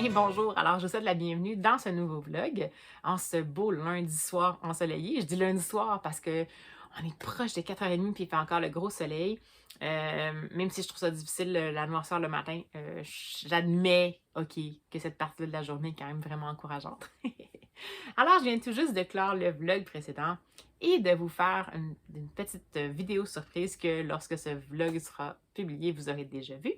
bien bonjour, alors je vous souhaite la bienvenue dans ce nouveau vlog, en ce beau lundi soir ensoleillé. Je dis lundi soir parce que on est proche de 4h30 puis il fait encore le gros soleil. Même si je trouve ça difficile, la noirceur le matin, j'admets, ok, que cette partie de la journée est quand même vraiment encourageante. Alors, je viens tout juste de clore le vlog précédent et de vous faire une petite vidéo surprise que lorsque ce vlog sera publié, vous aurez déjà vu.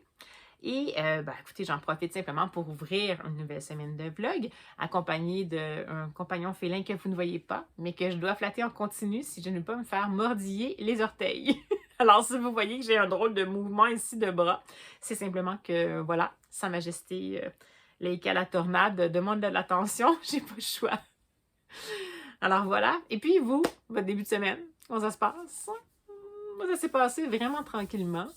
Et écoutez, j'en profite simplement pour ouvrir une nouvelle semaine de vlog, accompagnée d'un compagnon félin que vous ne voyez pas, mais que je dois flatter en continu si je ne veux pas me faire mordiller les orteils. Alors, si vous voyez que j'ai un drôle de mouvement ici de bras, c'est simplement que, voilà, Sa Majesté Laïka la Tornade demande de l'attention, j'ai pas le choix. Alors voilà. Et puis vous, votre début de semaine, comment ça se passe? Moi, ça s'est passé vraiment tranquillement.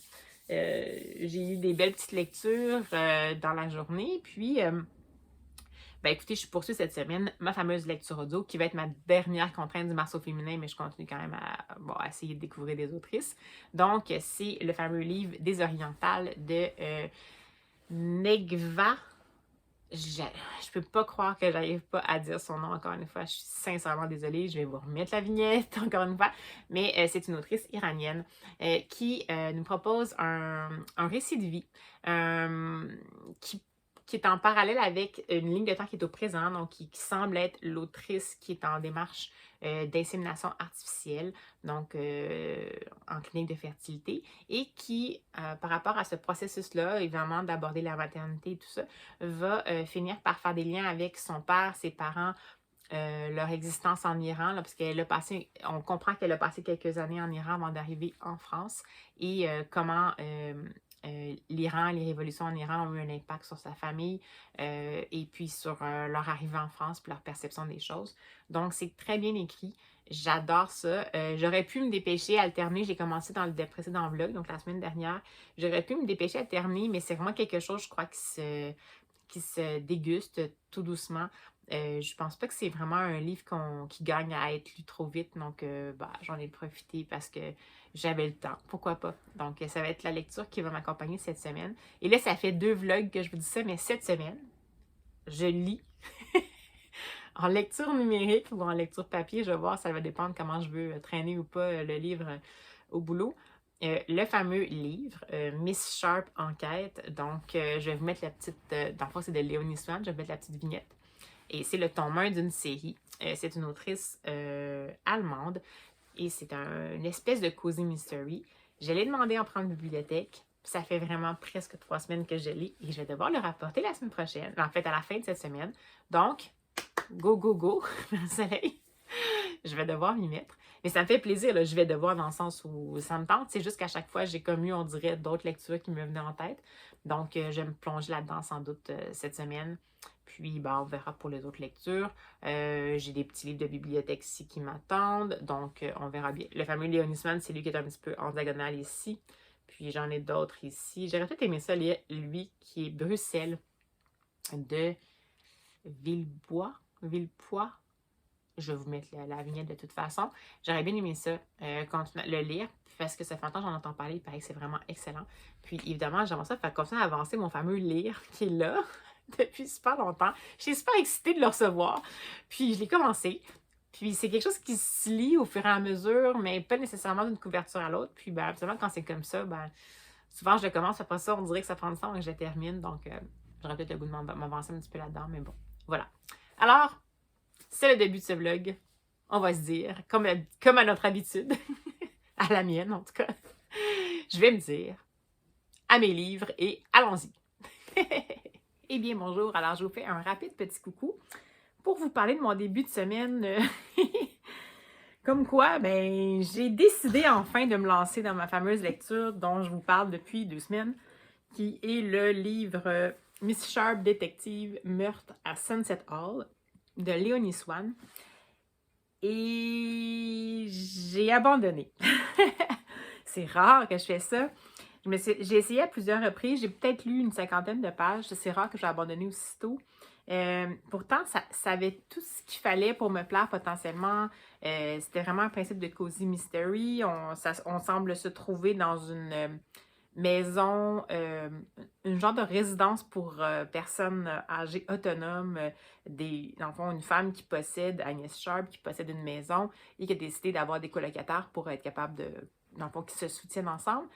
J'ai eu des belles petites lectures dans la journée. Puis, écoutez, je poursuis cette semaine ma fameuse lecture audio qui va être ma dernière contrainte du Marceau féminin, mais je continue quand même à essayer de découvrir des autrices. Donc, c'est le fameux livre Des Orientales de Negva. Je peux pas croire que j'arrive pas à dire son nom encore une fois. Je suis sincèrement désolée. Je vais vous remettre la vignette encore une fois. Mais c'est une autrice iranienne qui nous propose un récit de vie qui est en parallèle avec une ligne de temps qui est au présent, donc qui semble être l'autrice qui est en démarche d'insémination artificielle, donc en clinique de fertilité, et qui, par rapport à ce processus-là, évidemment d'aborder la maternité et tout ça, va finir par faire des liens avec son père, ses parents, leur existence en Iran, là, parce qu'elle a passé, on comprend qu'elle a passé quelques années en Iran avant d'arriver en France, et comment l'Iran, les révolutions en Iran ont eu un impact sur sa famille et puis sur leur arrivée en France puis leur perception des choses. Donc, c'est très bien écrit. J'adore ça. J'aurais pu me dépêcher à le terminer. J'ai commencé dans le précédent vlog, donc la semaine dernière. J'aurais pu me dépêcher à le terminer, mais c'est vraiment quelque chose, je crois, qui se déguste tout doucement. Je pense pas que c'est vraiment un livre qui gagne à être lu trop vite, donc j'en ai profité parce que j'avais le temps, pourquoi pas. Donc ça va être la lecture qui va m'accompagner cette semaine. Et là, ça fait 2 vlogs que je vous dis ça, mais cette semaine, je lis en lecture numérique ou en lecture papier. Je vais voir, ça va dépendre comment je veux traîner ou pas le livre au boulot. Le fameux livre, Miss Sharp Enquête. Donc, je vais vous mettre la petite... dans le fond, c'est de Léonie Swan. Je vais vous mettre la petite vignette. Et c'est le tome 1 d'une série. C'est une autrice allemande. Et c'est une espèce de cozy mystery. Je l'ai demandé en prendre bibliothèque. Ça fait vraiment presque 3 semaines que je lis. Et je vais devoir le rapporter la semaine prochaine. En fait, à la fin de cette semaine. Donc, go, go, go, le soleil. Je vais devoir m'y mettre. Mais ça me fait plaisir, là. Je vais devoir dans le sens où ça me tente. C'est juste qu'à chaque fois, j'ai comme eu, on dirait, d'autres lectures qui me venaient en tête. Donc, je vais me plonger là-dedans sans doute cette semaine. Puis, on verra pour les autres lectures. J'ai des petits livres de bibliothèque ici qui m'attendent. Donc, on verra bien. Le fameux Léonie Swan, c'est lui qui est un petit peu en diagonale ici. Puis, j'en ai d'autres ici. J'aurais peut-être aimé ça lire lui qui est Bruxelles de Villepoix. Je vais vous mettre la vignette de toute façon. J'aurais bien aimé ça, le lire, parce que ça fait longtemps que j'en entends parler, il paraît que c'est vraiment excellent. Puis évidemment, j'aimerais ça faire continuer à avancer mon fameux lire qui est là depuis super longtemps. Je suis super excitée de le recevoir. Puis je l'ai commencé. Puis c'est quelque chose qui se lit au fur et à mesure, mais pas nécessairement d'une couverture à l'autre. Puis absolument, quand c'est comme ça, souvent je le commence, après ça, on dirait que ça prend du temps et que je le termine. Donc j'aurais peut-être le goût de m'avancer un petit peu là-dedans, mais bon, voilà. Alors, c'est le début de ce vlog, on va se dire, comme à notre habitude, à la mienne en tout cas. Je vais me dire à mes livres et allons-y. Eh bien, bonjour. Alors, je vous fais un rapide petit coucou pour vous parler de mon début de semaine. Comme quoi, j'ai décidé enfin de me lancer dans ma fameuse lecture dont je vous parle depuis 2 semaines, qui est le livre Miss Sharp Détective Meurtre à Sunset Hall de Léonie Swan. Et j'ai abandonné. C'est rare que je fais ça. J'ai essayé à plusieurs reprises. J'ai peut-être lu une 50aine de pages. C'est rare que j'ai abandonné aussitôt. Pourtant, ça avait tout ce qu'il fallait pour me plaire potentiellement. C'était vraiment un principe de cozy mystery. On semble se trouver dans maison, une genre de résidence pour personnes âgées autonomes, dans le fond, une femme qui possède, Agnès Sharp, qui possède une maison et qui a décidé d'avoir des colocataires pour être capable de, dans le fond, qui se soutiennent ensemble.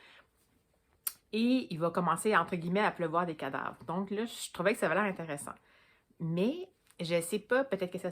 Et il va commencer, entre guillemets, à pleuvoir des cadavres. Donc là, je trouvais que ça avait l'air intéressant. Mais je sais pas, peut-être que se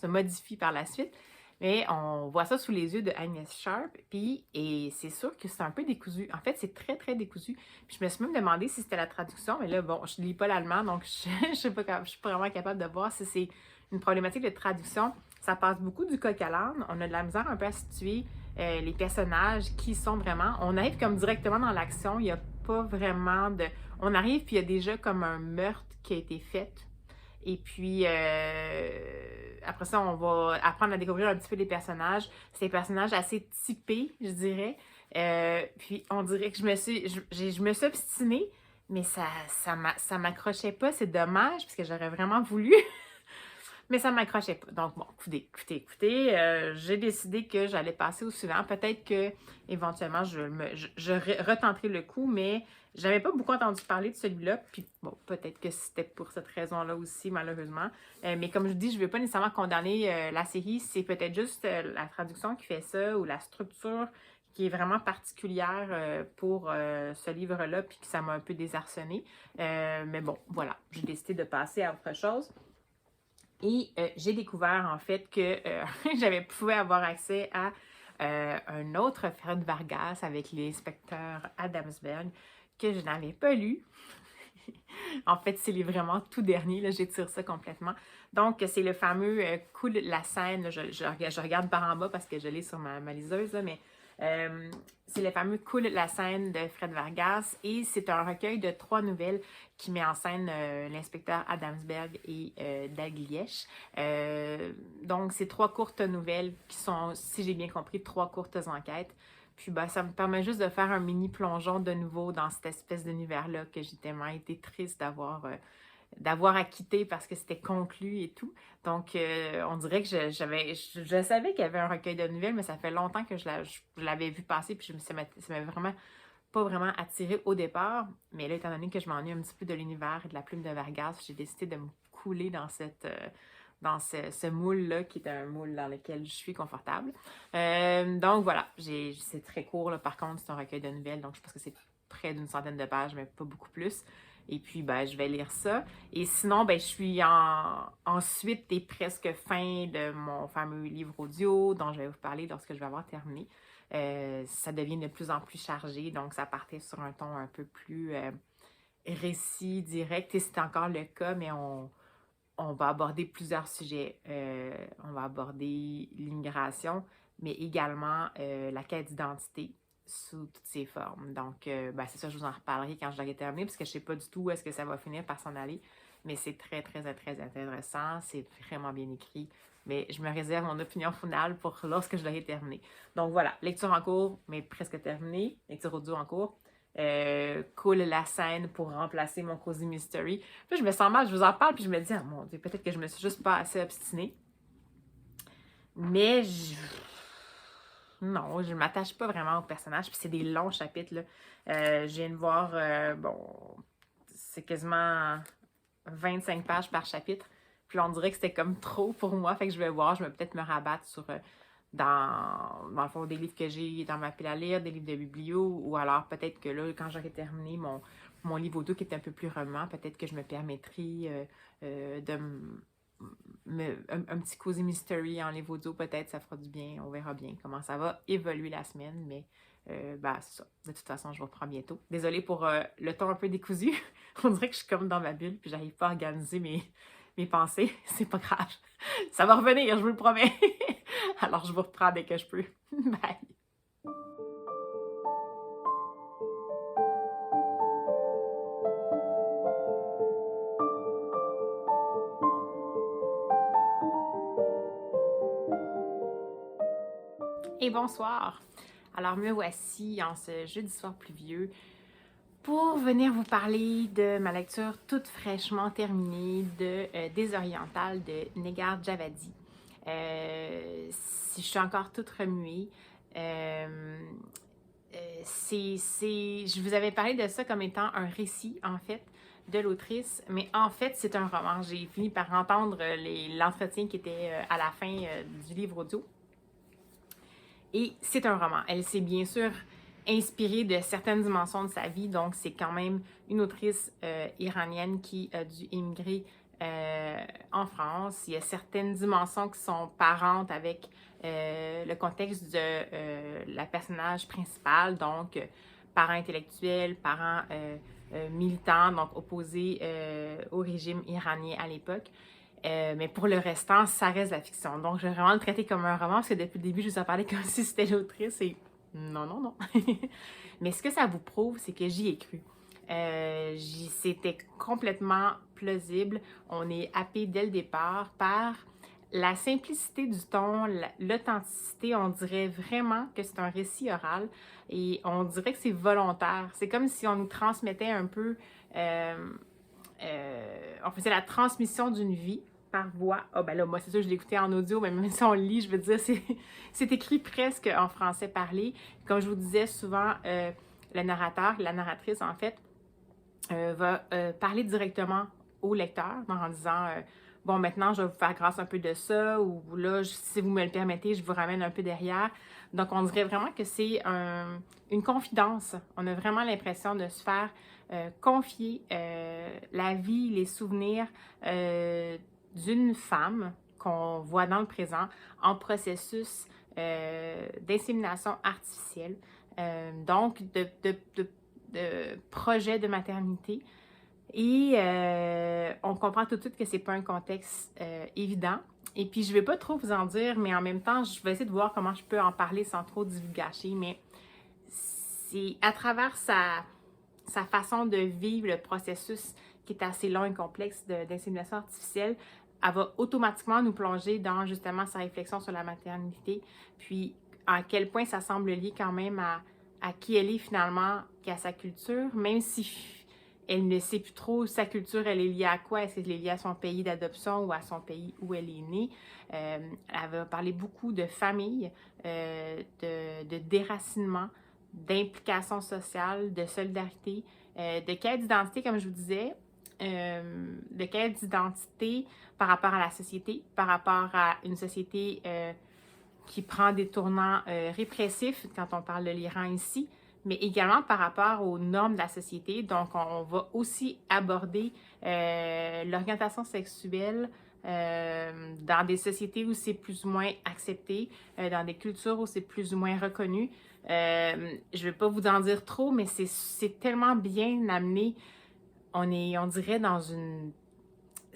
modifie par la suite. Mais on voit ça sous les yeux de Agnès Sharp, et c'est sûr que c'est un peu décousu. En fait, c'est très, très décousu. Puis je me suis même demandé si c'était la traduction, mais là, bon, je lis pas l'allemand, donc je sais pas, je suis pas vraiment capable de voir si c'est une problématique de traduction. Ça passe beaucoup du coq à l'âne. On a de la misère un peu à situer les personnages qui sont vraiment. On arrive comme directement dans l'action. Il n'y a pas vraiment de. On arrive, puis il y a déjà comme un meurtre qui a été fait. Et puis, après ça, on va apprendre à découvrir un petit peu les personnages. C'est des personnages assez typés, je dirais. Puis, on dirait que je me suis obstinée, mais ça m'accrochait pas. C'est dommage, parce que j'aurais vraiment voulu. Mais ça ne m'accrochait pas. Donc, bon, écoutez, j'ai décidé que j'allais passer au suivant. Peut-être que éventuellement je retenterai le coup, mais j'avais pas beaucoup entendu parler de celui-là. Puis, bon, peut-être que c'était pour cette raison-là aussi, malheureusement. Mais comme je dis, je ne veux pas nécessairement condamner la série. C'est peut-être juste la traduction qui fait ça ou la structure qui est vraiment particulière pour ce livre-là, puis que ça m'a un peu désarçonné. Mais bon, voilà, j'ai décidé de passer à autre chose. Et j'ai découvert en fait que j'avais pu avoir accès à un autre Fred Vargas avec l'inspecteur Adamsberg que je n'avais pas lu. En fait, c'est vraiment tout dernier, là, j'étire ça complètement. Donc, c'est le fameux Coule la Seine, je regarde par en bas parce que je l'ai sur ma liseuse, là, mais c'est le fameux Coule la Seine de Fred Vargas, et c'est un recueil de 3 nouvelles qui met en scène l'inspecteur Adamsberg et Dalglish. Donc, c'est 3 courtes nouvelles qui sont, si j'ai bien compris, 3 courtes enquêtes. Puis ben, ça me permet juste de faire un mini plongeon de nouveau dans cette espèce d'univers-là que j'ai tellement été triste d'avoir à quitter parce que c'était conclu et tout. Donc, on dirait que je savais qu'il y avait un recueil de nouvelles, mais ça fait longtemps que je l'avais vu passer, puis ça m'avait vraiment pas vraiment attiré au départ. Mais là, étant donné que je m'ennuie un petit peu de l'univers et de la plume de Vargas, j'ai décidé de me couler dans ce moule-là, qui est un moule dans lequel je suis confortable. Donc voilà, c'est très court, là. Par contre, c'est un recueil de nouvelles, donc je pense que c'est près d'une centaine de pages, mais pas beaucoup plus. Et puis, ben, je vais lire ça. Et sinon, ben, je suis en suite et presque fin de mon fameux livre audio dont je vais vous parler lorsque je vais avoir terminé. Ça devient de plus en plus chargé, donc ça partait sur un ton un peu plus récit, direct. Et c'est encore le cas, mais on va aborder plusieurs sujets. On va aborder l'immigration, mais également la quête d'identité sous toutes ses formes. Donc, ben, c'est ça, je vous en reparlerai quand je l'aurai terminé, parce que je ne sais pas du tout où est-ce que ça va finir par s'en aller. Mais c'est très, très, très intéressant. C'est vraiment bien écrit. Mais je me réserve mon opinion finale pour lorsque je l'aurai terminé. Donc voilà, lecture en cours, mais presque terminée. Lecture audio en cours. Coule la scène pour remplacer mon Cozy Mystery. Puis je me sens mal, je vous en parle, puis je me dis, ah mon Dieu, peut-être que je me suis juste pas assez obstinée. Mais non, je ne m'attache pas vraiment au personnage, puis c'est des longs chapitres, là. Je viens de voir, bon, c'est quasiment 25 pages par chapitre. Puis là, on dirait que c'était comme trop pour moi, fait que je vais voir, je vais peut-être me rabattre sur, dans le fond, des livres que j'ai dans ma pile à lire, des livres de biblio, ou alors peut-être que là, quand j'aurai terminé mon livre audio qui est un peu plus roman, peut-être que je me permettrai de un petit Cozy Mystery en livre audio, peut-être, ça fera du bien. On verra bien comment ça va évoluer la semaine, mais ben, c'est ça. De toute façon, je vous reprends bientôt. Désolée pour le ton un peu décousu. On dirait que je suis comme dans ma bulle, puis j'arrive pas à organiser mes pensées. C'est pas grave. Ça va revenir, je vous le promets. Alors, je vous reprends dès que je peux. Bye! Et bonsoir! Alors, me voici en ce jeudi soir pluvieux pour venir vous parler de ma lecture toute fraîchement terminée de Désorientale de Negar Javadi. Si je suis encore toute remuée, Je vous avais parlé de ça comme étant un récit, en fait, de l'autrice, mais en fait, c'est un roman. J'ai fini par entendre l'entretien qui était à la fin du livre audio. Et c'est un roman. Elle s'est bien sûr inspirée de certaines dimensions de sa vie, donc c'est quand même une autrice iranienne qui a dû émigrer en France. Il y a certaines dimensions qui sont parentes avec le contexte de la personnage principale, donc parents intellectuels, parents militants, donc opposés au régime iranien à l'époque. Mais pour le restant, ça reste de la fiction. Donc, je vais vraiment le traiter comme un roman parce que depuis le début, je vous en parlais comme si c'était l'autrice et non, non, non. Mais ce que ça vous prouve, c'est que j'y ai cru. C'était complètement plausible. On est happé dès le départ par la simplicité du ton, l'authenticité. On dirait vraiment que c'est un récit oral et on dirait que c'est volontaire. C'est comme si on nous transmettait un peu... on faisait la transmission d'une vie par voix. Ah ben là, moi, c'est sûr, je l'écoutais en audio, mais même si on lit, je veux dire, c'est écrit presque en français parlé. Comme je vous disais, souvent, le narrateur, la narratrice, en fait, va parler directement au lecteur en disant bon, maintenant, je vais vous faire grâce un peu de ça, ou là, si vous me le permettez, je vous ramène un peu derrière. Donc, on dirait vraiment que c'est une confidence. On a vraiment l'impression de se faire confier la vie, les souvenirs d'une femme qu'on voit dans le présent en processus d'insémination artificielle. Donc, de projet de maternité. Et on comprend tout de suite que c'est pas un contexte évident. Et puis, je vais pas trop vous en dire, mais en même temps, je vais essayer de voir comment je peux en parler sans trop divulgacher. Mais c'est à travers sa façon de vivre le processus qui est assez long et complexe d'insémination artificielle, elle va automatiquement nous plonger dans justement sa réflexion sur la maternité, puis à quel point ça semble lié quand même à qui elle est finalement, qu'à sa culture, même si elle ne sait plus trop sa culture, elle est liée à quoi, est-ce qu'elle est liée à son pays d'adoption ou à son pays où elle est née. Elle va parler beaucoup de famille, de déracinement, d'implication sociale, de solidarité, de quête d'identité, comme je vous disais, de quête d'identité par rapport à la société, par rapport à une société qui prend des tournants répressifs quand on parle de l'Iran ici, mais également par rapport aux normes de la société. Donc, on va aussi aborder l'orientation sexuelle dans des sociétés où c'est plus ou moins accepté, dans des cultures où c'est plus ou moins reconnu. Je ne vais pas vous en dire trop, mais c'est tellement bien amené. On dirait dans une...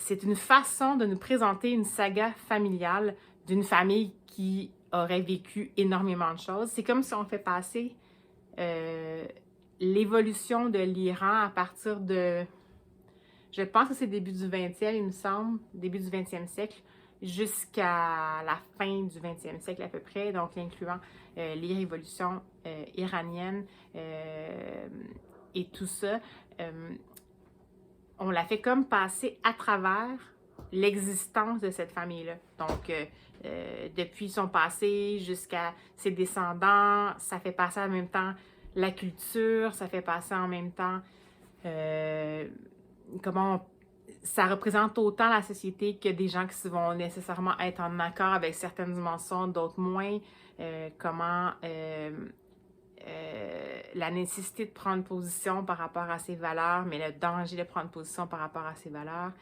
C'est une façon de nous présenter une saga familiale d'une famille qui aurait vécu énormément de choses. C'est comme si on fait passer l'évolution de l'Iran à partir de... Je pense que c'est début du 20e, il me semble, début du 20e siècle, jusqu'à la fin du 20e siècle à peu près, donc incluant les révolutions iraniennes et tout ça. On l'a fait comme passer à travers l'existence de cette famille-là. Donc, depuis son passé jusqu'à ses descendants, ça fait passer en même temps la culture, ça fait passer en même temps ça représente autant la société que des gens qui vont nécessairement être en accord avec certaines dimensions, d'autres moins. La nécessité de prendre position par rapport à ses valeurs, mais le danger de prendre position par rapport à ses valeurs.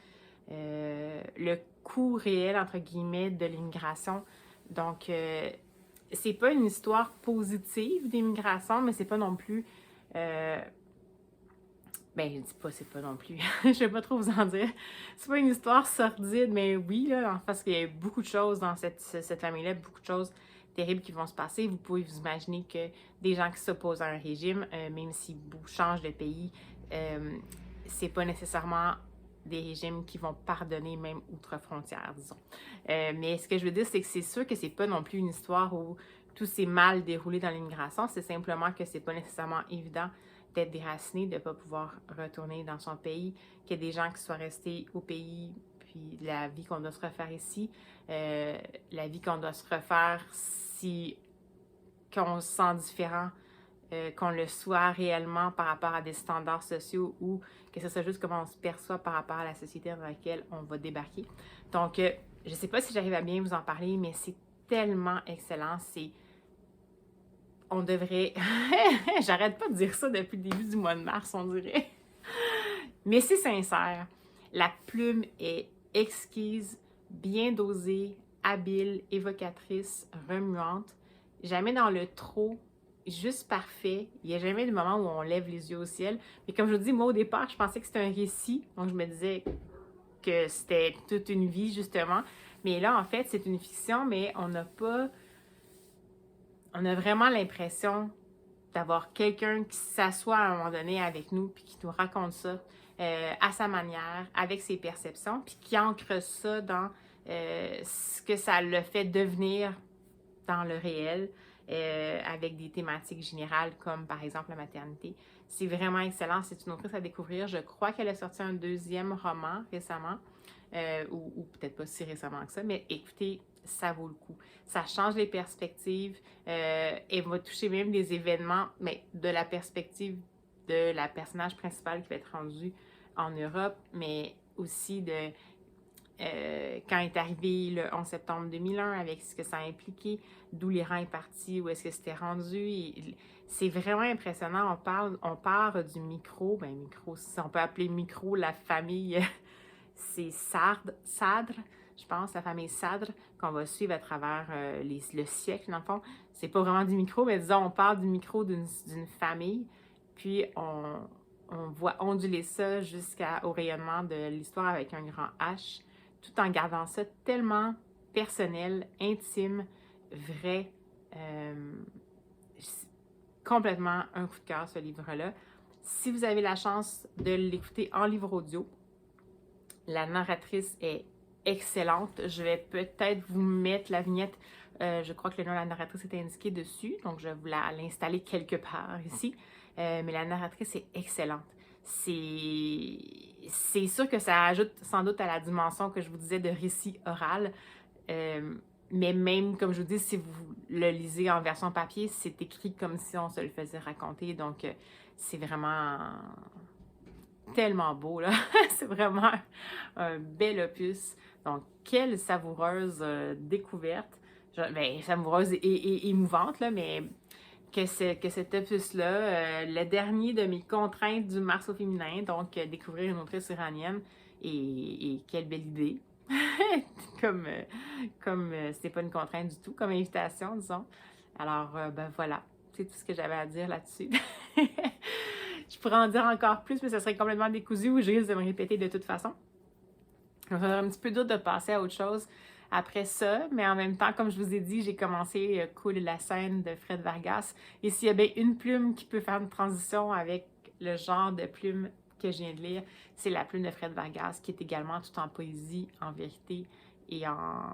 Le coût réel, entre guillemets, de l'immigration. Donc, c'est pas une histoire positive d'immigration, mais c'est pas non plus... ben, je dis pas, c'est pas non plus. Je vais pas trop vous en dire. C'est pas une histoire sordide, mais oui, là, parce qu'il y a beaucoup de choses dans cette famille-là, beaucoup de choses terribles qui vont se passer. Vous pouvez vous imaginer que des gens qui s'opposent à un régime, même s'ils changent de pays, c'est pas nécessairement des régimes qui vont pardonner même outre frontières, disons. Mais ce que je veux dire, c'est que c'est sûr que c'est pas non plus une histoire où tout s'est mal déroulé dans l'immigration. C'est simplement que c'est pas nécessairement évident d'être déraciné, de ne pas pouvoir retourner dans son pays, qu'il y ait des gens qui soient restés au pays, puis la vie qu'on doit se refaire ici, la vie qu'on doit se refaire si qu'on se sent différent, qu'on le soit réellement par rapport à des standards sociaux ou que ce soit juste comment on se perçoit par rapport à la société dans laquelle on va débarquer. Donc, je ne sais pas si j'arrive à bien vous en parler, mais c'est tellement excellent. On devrait... J'arrête pas de dire ça depuis le début du mois de mars, on dirait. Mais c'est sincère. La plume est exquise, bien dosée, habile, évocatrice, remuante. Jamais dans le trop, juste parfait. Il n'y a jamais de moment où on lève les yeux au ciel. Mais comme je vous dis, moi au départ, je pensais que c'était un récit. Donc je me disais que c'était toute une vie, justement. Mais là, en fait, c'est une fiction, mais on n'a pas... On a vraiment l'impression d'avoir quelqu'un qui s'assoit à un moment donné avec nous puis qui nous raconte ça à sa manière, avec ses perceptions, puis qui ancre ça dans ce que ça le fait devenir dans le réel, avec des thématiques générales comme par exemple la maternité. C'est vraiment excellent, c'est une autrice à découvrir. Je crois qu'elle a sorti un deuxième roman récemment, ou peut-être pas si récemment que ça, mais écoutez, ça vaut le coup. Ça change les perspectives, elle va toucher même des événements, mais de la perspective de la personnage principale qui va être rendue en Europe, mais aussi de quand est arrivé le 11 septembre 2001, avec ce que ça a impliqué, d'où l'Iran est parti, où est-ce que c'était rendu. C'est vraiment impressionnant. On part du micro, si on peut appeler micro la famille, c'est Sadr, je pense, la famille Sadr, qu'on va suivre à travers le siècle, dans le fond. C'est pas vraiment du micro, mais disons, on part du micro d'une famille, puis on voit onduler ça jusqu'au rayonnement de l'histoire avec un grand H, tout en gardant ça tellement personnel, intime, vrai. Complètement un coup de cœur, ce livre-là. Si vous avez la chance de l'écouter en livre audio, la narratrice est excellente. Je vais peut-être vous mettre la vignette. Je crois que le nom de la narratrice est indiqué dessus, donc je vais vous l'installer quelque part ici. Mais la narratrice est excellente. C'est sûr que ça ajoute sans doute à la dimension que je vous disais de récit oral. Mais même, comme je vous dis, si vous le lisez en version papier, c'est écrit comme si on se le faisait raconter. Donc, c'est vraiment tellement beau, là. C'est vraiment un bel opus. Donc, quelle savoureuse découverte. Savoureuse et émouvante, là, mais que cet opus-là, le dernier de mes contraintes du mars au féminin, donc découvrir une autrice iranienne, et quelle belle idée. comme c'était pas une contrainte du tout, comme invitation, disons. Alors, ben voilà, c'est tout ce que j'avais à dire là-dessus. Je pourrais en dire encore plus, mais ça serait complètement décousu ou je risque de me répéter de toute façon. J'aurais un petit peu doute de passer à autre chose après ça, mais en même temps, comme je vous ai dit, j'ai commencé Coule la scène de Fred Vargas. Et s'il y a bien une plume qui peut faire une transition avec le genre de plume que je viens de lire, c'est la plume de Fred Vargas, qui est également tout en poésie, en vérité et en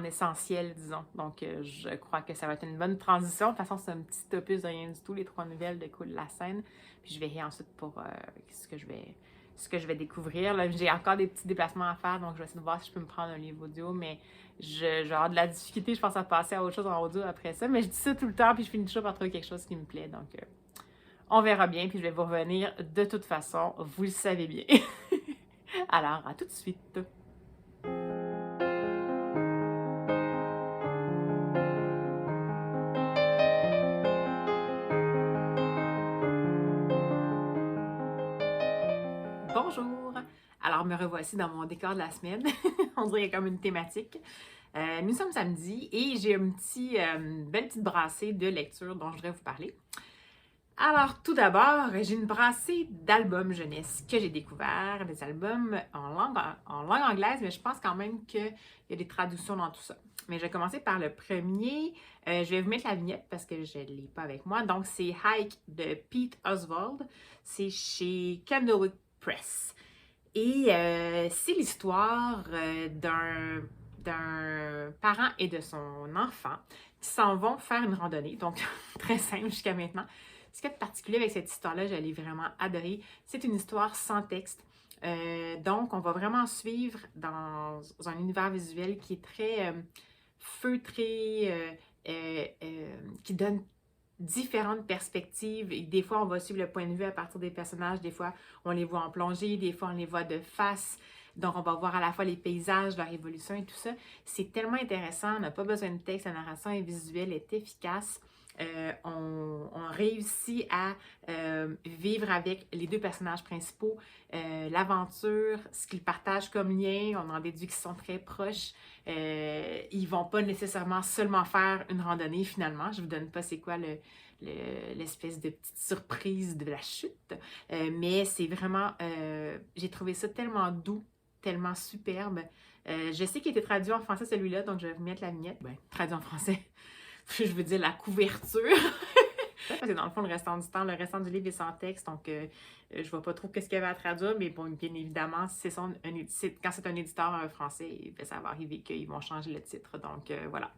essentiel, disons. Donc, je crois que ça va être une bonne transition. De toute façon, c'est un petit opus de rien du tout, les 3 nouvelles de Coule la scène. Puis je verrai ensuite pour ce que je vais découvrir. Là, j'ai encore des petits déplacements à faire, donc je vais essayer de voir si je peux me prendre un livre audio, mais je vais avoir de la difficulté, je pense, à passer à autre chose en audio après ça. Mais je dis ça tout le temps, puis je finis toujours par trouver quelque chose qui me plaît. Donc, on verra bien, puis je vais vous revenir de toute façon. Vous le savez bien. Alors, à tout de suite. Bonjour! Alors, me revoici dans mon décor de la semaine. On dirait qu'il y a comme une thématique. Nous sommes samedi et j'ai une belle petite brassée de lecture dont je voudrais vous parler. Alors, tout d'abord, j'ai une brassée d'albums jeunesse que j'ai découvert, des albums en langue anglaise, mais je pense quand même qu'il y a des traductions dans tout ça. Mais je vais commencer par le premier. Je vais vous mettre la vignette parce que je ne l'ai pas avec moi. Donc, c'est Hike de Pete Oswald. C'est chez Candlewick Press. Et c'est l'histoire d'un parent et de son enfant qui s'en vont faire une randonnée. Donc, très simple jusqu'à maintenant. Ce qui est particulier avec cette histoire-là, je l'ai vraiment adorée. C'est une histoire sans texte. Donc, on va vraiment suivre dans un univers visuel qui est très feutré, qui donne différentes perspectives. Et des fois, on va suivre le point de vue à partir des personnages. Des fois, on les voit en plongée. Des fois, on les voit de face. Donc, on va voir à la fois les paysages, leur évolution et tout ça. C'est tellement intéressant. On n'a pas besoin de texte. La narration est visuelle, est efficace. On réussit à vivre avec les deux personnages principaux, l'aventure, ce qu'ils partagent comme lien. On en déduit qu'ils sont très proches. Ils vont pas nécessairement seulement faire une randonnée finalement. Je vous donne pas c'est quoi l'espèce de petite surprise de la chute. Mais c'est vraiment, j'ai trouvé ça tellement doux, tellement superbe. Je sais qu'il a été traduit en français celui-là, donc je vais vous mettre la vignette. Ben, traduit en français, je veux dire la couverture. Parce que dans le fond, le restant du temps, le restant du livre est sans texte, donc je vois pas trop qu'est-ce qu'il y avait à traduire, mais bon, bien évidemment, quand c'est un éditeur français, ça va arriver qu'ils vont changer le titre, donc voilà.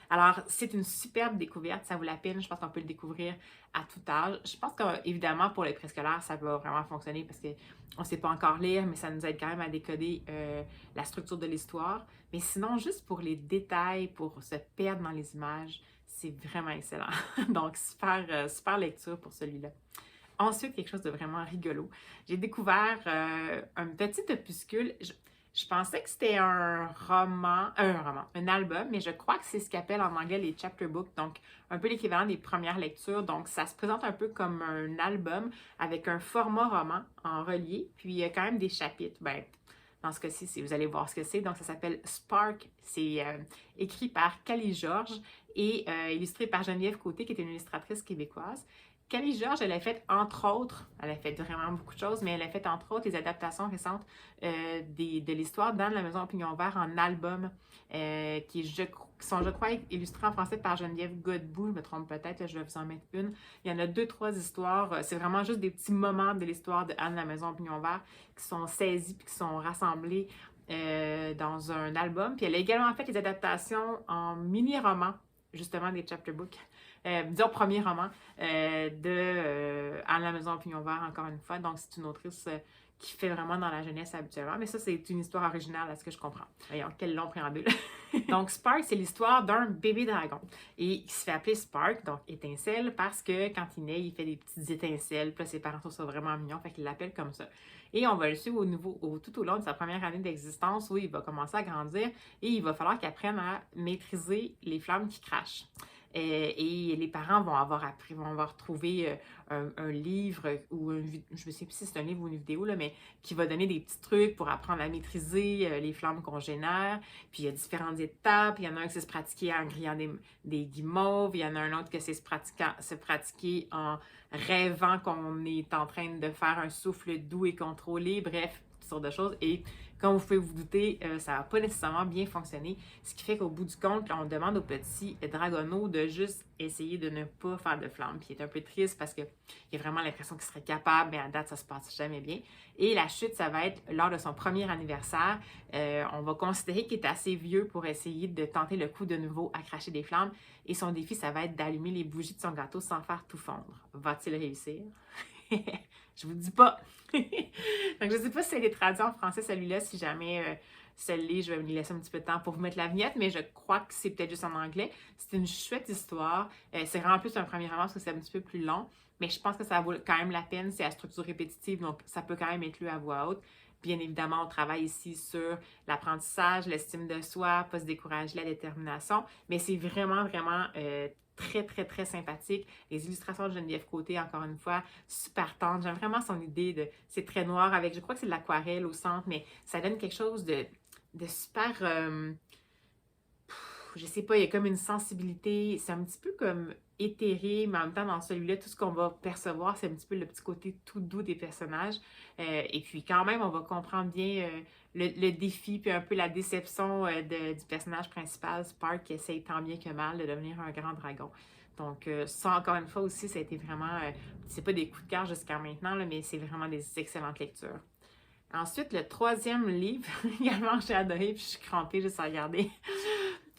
Alors, c'est une superbe découverte, ça vaut la peine, je pense qu'on peut le découvrir à tout âge. Je pense qu'évidemment, pour les préscolaires, ça va vraiment fonctionner parce qu'on ne sait pas encore lire, mais ça nous aide quand même à décoder la structure de l'histoire. Mais sinon, juste pour les détails, pour se perdre dans les images, c'est vraiment excellent. Donc, super lecture pour celui-là. Ensuite, quelque chose de vraiment rigolo. J'ai découvert un petit opuscule. Je pensais que c'était un album, mais je crois que c'est ce qu'appelle en anglais les chapter books, donc un peu l'équivalent des premières lectures. Donc, ça se présente un peu comme un album avec un format roman en relié, puis il y a quand même des chapitres. Ben, dans ce cas-ci, vous allez voir ce que c'est. Donc, ça s'appelle Spark. C'est écrit par Callie Georges et illustré par Geneviève Côté, qui est une illustratrice québécoise. Callie Georges, elle a fait entre autres, elle a fait vraiment beaucoup de choses, mais elle a fait entre autres les adaptations récentes de l'histoire dans La Maison au Pignon Vert en album, qui sont, je crois, illustrés en français par Geneviève Godbout, je me trompe peut-être, je vais vous en mettre une. Il y en a 2-3 histoires, c'est vraiment juste des petits moments de l'histoire de Anne La Maison au Pignon Vert qui sont saisis puis qui sont rassemblés dans un album. Puis elle a également fait des adaptations en mini-romans, justement des chapter books. Disons premier roman de Anne la Maison au Pignon Vert, encore une fois. Donc, c'est une autrice qui fait vraiment dans la jeunesse habituellement. Mais ça, c'est une histoire originale à ce que je comprends. Voyons, quel long préambule. Donc, Spark, c'est l'histoire d'un bébé dragon. Et il se fait appeler Spark, donc étincelle, parce que quand il naît, il fait des petites étincelles. Puis là, ses parents trouvent ça vraiment mignon, fait qu'il l'appelle comme ça. Et on va le suivre tout au long de sa première année d'existence où il va commencer à grandir et il va falloir qu'il apprenne à maîtriser les flammes qui crachent. Et les parents vont avoir trouvé un livre ou je ne sais plus si c'est un livre ou une vidéo, là, mais qui va donner des petits trucs pour apprendre à maîtriser les flammes qu'on génère. Puis il y a différentes étapes. Il y en a un qui sait se pratiquer en grillant des guimauves. Il y en a un autre qui sait se pratiquer en rêvant qu'on est en train de faire un souffle doux et contrôlé. Bref, toutes sortes de choses. Et comme vous pouvez vous douter, ça ne va pas nécessairement bien fonctionner. Ce qui fait qu'au bout du compte, on demande au petit dragonneau de juste essayer de ne pas faire de flamme. Puis il est un peu triste parce qu'il a vraiment l'impression qu'il serait capable, mais à date, ça ne se passe jamais bien. Et la chute, ça va être lors de son premier anniversaire. On va considérer qu'il est assez vieux pour essayer de tenter le coup de nouveau à cracher des flammes. Et son défi, ça va être d'allumer les bougies de son gâteau sans faire tout fondre. Va-t-il réussir? Je vous dis pas. Donc, je ne sais pas si elle est traduit en français, celui-là. Si jamais celle-là, je vais me laisser un petit peu de temps pour vous mettre la vignette, mais je crois que c'est peut-être juste en anglais. C'est une chouette histoire. C'est vraiment plus un premier roman parce que c'est un petit peu plus long, mais je pense que ça vaut quand même la peine. C'est à structure répétitive, donc ça peut quand même être lu à voix haute. Bien évidemment, on travaille ici sur l'apprentissage, l'estime de soi, pas se décourager, la détermination, mais c'est vraiment, vraiment très, très, très sympathique. Les illustrations de Geneviève Côté, encore une fois, super tendres. J'aime vraiment son idée de... C'est très noir avec, je crois que c'est de l'aquarelle au centre, mais ça donne quelque chose de super... je sais pas, il y a comme une sensibilité. C'est un petit peu comme éthéré, mais en même temps, dans celui-là, tout ce qu'on va percevoir, c'est un petit peu le petit côté tout doux des personnages. Et puis quand même, on va comprendre bien le défi, puis un peu la déception du personnage principal, Spark, qui essaye tant bien que mal de devenir un grand dragon. Donc ça, encore une fois aussi, ça a été vraiment, c'est pas des coups de cœur jusqu'à maintenant, là, mais c'est vraiment des excellentes lectures. Ensuite, le troisième livre, également, j'ai adoré, puis je suis crampée juste à regarder.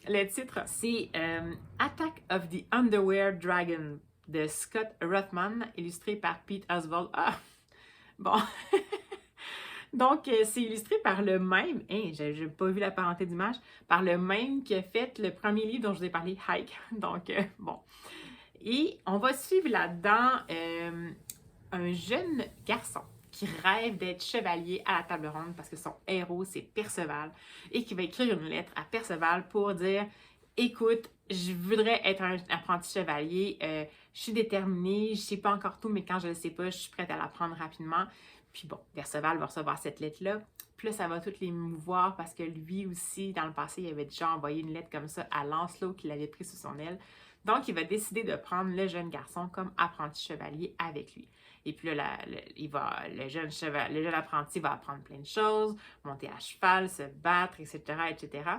Le titre, c'est Attack of the Underwear Dragon de Scott Rothman, illustré par Pete Oswald. Ah! Bon. Donc, c'est illustré par le même, j'ai pas vu la parenté d'image, par le même qui a fait le premier livre dont je vous ai parlé, Hike. Donc, bon. Et on va suivre là-dedans un jeune garçon qui rêve d'être chevalier à la table ronde parce que son héros, c'est Perceval, et qui va écrire une lettre à Perceval pour dire « Écoute, je voudrais être un apprenti chevalier, je suis déterminée, je sais pas encore tout, mais quand je le sais pas, je suis prête à l'apprendre rapidement. » Puis bon, Perceval va recevoir cette lettre-là. Puis là, ça va tout l'émouvoir parce que lui aussi, dans le passé, il avait déjà envoyé une lettre comme ça à Lancelot qu'il avait pris sous son aile. Donc, il va décider de prendre le jeune garçon comme apprenti chevalier avec lui. Et puis là, le jeune apprenti va apprendre plein de choses, monter à cheval, se battre, etc., etc.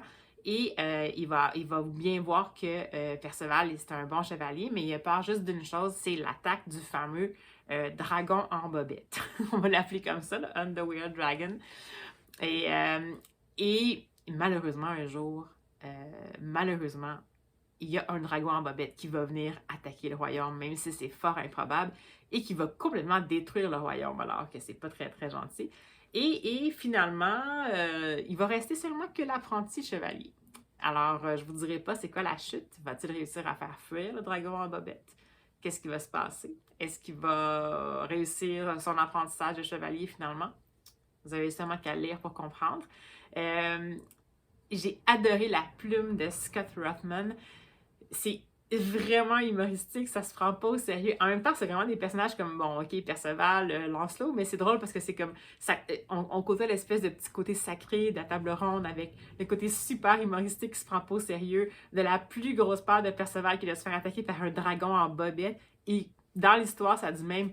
Et il va bien voir que Perceval, c'est un bon chevalier, mais il a peur juste d'une chose, c'est l'attaque du fameux dragon en bobette. On va l'appeler comme ça, le Underwear Dragon. Et malheureusement, un jour, malheureusement, il y a un dragon en bobette qui va venir attaquer le royaume, même si c'est fort improbable, et qui va complètement détruire le royaume, alors que c'est pas très, très gentil. Et finalement, il va rester seulement que l'apprenti chevalier. Alors, je vous dirai pas c'est quoi la chute. Va-t-il réussir à faire fuir le dragon en bobette? Qu'est-ce qui va se passer? Est-ce qu'il va réussir son apprentissage de chevalier finalement? Vous avez seulement qu'à lire pour comprendre. J'ai adoré la plume de Scott Rothman. C'est vraiment humoristique, ça se prend pas au sérieux. En même temps, c'est vraiment des personnages comme, bon, ok, Perceval, Lancelot, mais c'est drôle parce que c'est comme, on côtoie l'espèce de petit côté sacré de la table ronde avec le côté super humoristique qui se prend pas au sérieux, de la plus grosse peur de Perceval qui doit se faire attaquer par un dragon en bobette. Et dans l'histoire, ça dit même,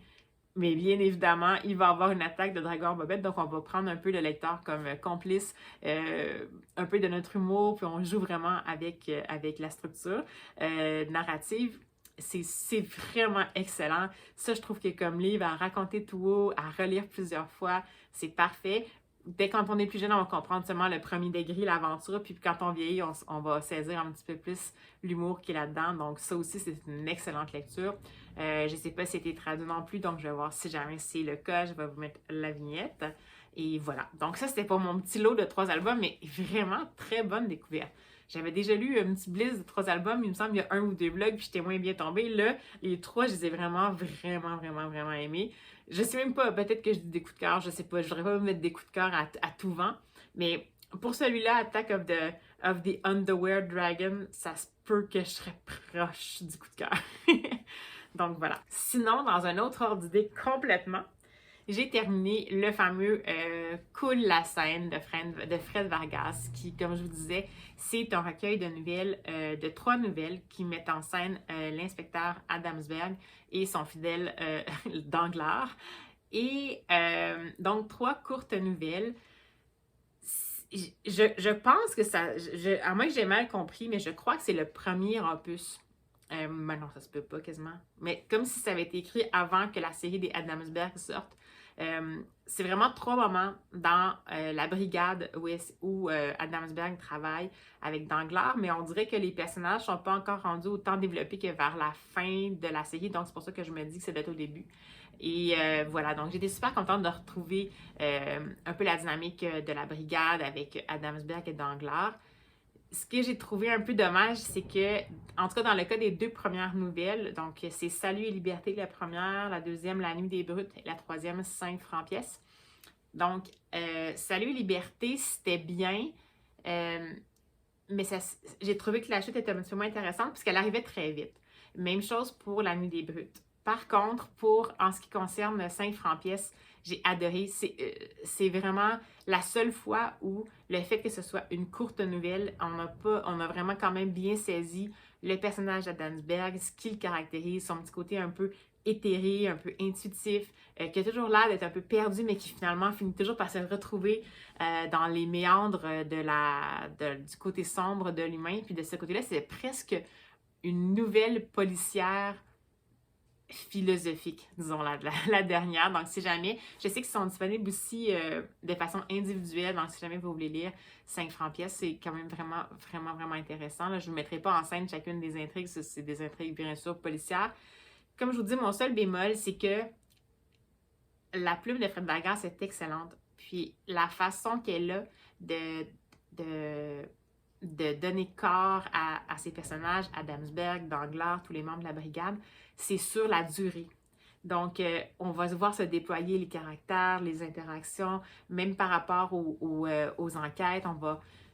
mais bien évidemment, il va y avoir une attaque de dragon en bobette, donc on va prendre un peu le lecteur comme complice, un peu de notre humour, puis on joue vraiment avec la structure narrative. C'est vraiment excellent. Ça, je trouve que comme livre, à raconter tout haut, à relire plusieurs fois, c'est parfait. Dès quand on est plus jeune, on va comprendre seulement le premier degré, l'aventure, puis quand on vieillit, on va saisir un petit peu plus l'humour qui est là-dedans. Donc ça aussi, c'est une excellente lecture. Je ne sais pas si c'était traduit non plus, donc je vais voir si jamais c'est le cas, je vais vous mettre la vignette. Et voilà. Donc ça, c'était pour mon petit lot de 3 albums, mais vraiment très bonne découverte. J'avais déjà lu un petit bliss de 3 albums, il me semble qu'il y a 1 ou 2 blogs, puis j'étais moins bien tombée. Là, les 3, je les ai vraiment aimés. Je sais même pas, peut-être que je dis des coups de cœur, je sais pas, je voudrais pas me mettre des coups de cœur à tout vent, mais pour celui-là, Attack of the Underwear Dragon, ça se peut que je serais proche du coup de cœur. Donc voilà. Sinon, dans un autre ordre d'idée complètement, j'ai terminé le fameux Coule la scène de Fred Vargas, qui, comme je vous disais, c'est un recueil de nouvelles, de 3 nouvelles qui mettent en scène l'inspecteur Adamsberg et son fidèle Danglars. Et donc, 3 courtes nouvelles. Je pense que ça, à moins que j'ai mal compris, mais je crois que c'est le premier opus. Mais non, ça se peut pas quasiment. Mais comme si ça avait été écrit avant que la série des Adamsberg sorte. C'est vraiment 3 moments dans la brigade où Adamsberg travaille avec Danglars, mais on dirait que les personnages ne sont pas encore rendus autant développés que vers la fin de la série, donc c'est pour ça que je me dis que c'est d'être au début. Et voilà, donc j'étais super contente de retrouver un peu la dynamique de la brigade avec Adamsberg et Danglars. Ce que j'ai trouvé un peu dommage, c'est que, en tout cas dans le cas des 2 premières nouvelles, donc c'est Salut et Liberté la première, la deuxième La Nuit des Brutes et la troisième 5 francs pièce. Donc, Salut et Liberté, c'était bien, mais j'ai trouvé que la chute était un petit peu moins intéressante puisqu'elle arrivait très vite. Même chose pour La Nuit des Brutes. Par contre, en ce qui concerne 5 francs pièce, j'ai adoré. C'est vraiment la seule fois où le fait que ce soit une courte nouvelle, on a vraiment quand même bien saisi le personnage d'Adamsberg, ce qui le caractérise, son petit côté un peu éthéré, un peu intuitif, qui a toujours l'air d'être un peu perdu, mais qui finalement finit toujours par se retrouver dans les méandres du côté sombre de l'humain. Puis de ce côté-là, c'est presque une nouvelle policière philosophique, disons, la dernière. Donc, si jamais, je sais qu'ils sont disponibles aussi de façon individuelle. Donc, si jamais vous voulez lire 5 francs pièce, c'est quand même vraiment intéressant. Là, je ne vous mettrai pas en scène chacune des intrigues. C'est des intrigues, bien sûr, policières. Comme je vous dis, mon seul bémol, c'est que la plume de Fred Vargas est excellente. Puis, la façon qu'elle a de de donner corps à ces personnages, Adamsberg, Danglars, tous les membres de la brigade, c'est sur la durée. Donc, on va voir se déployer les caractères, les interactions, même par rapport aux enquêtes.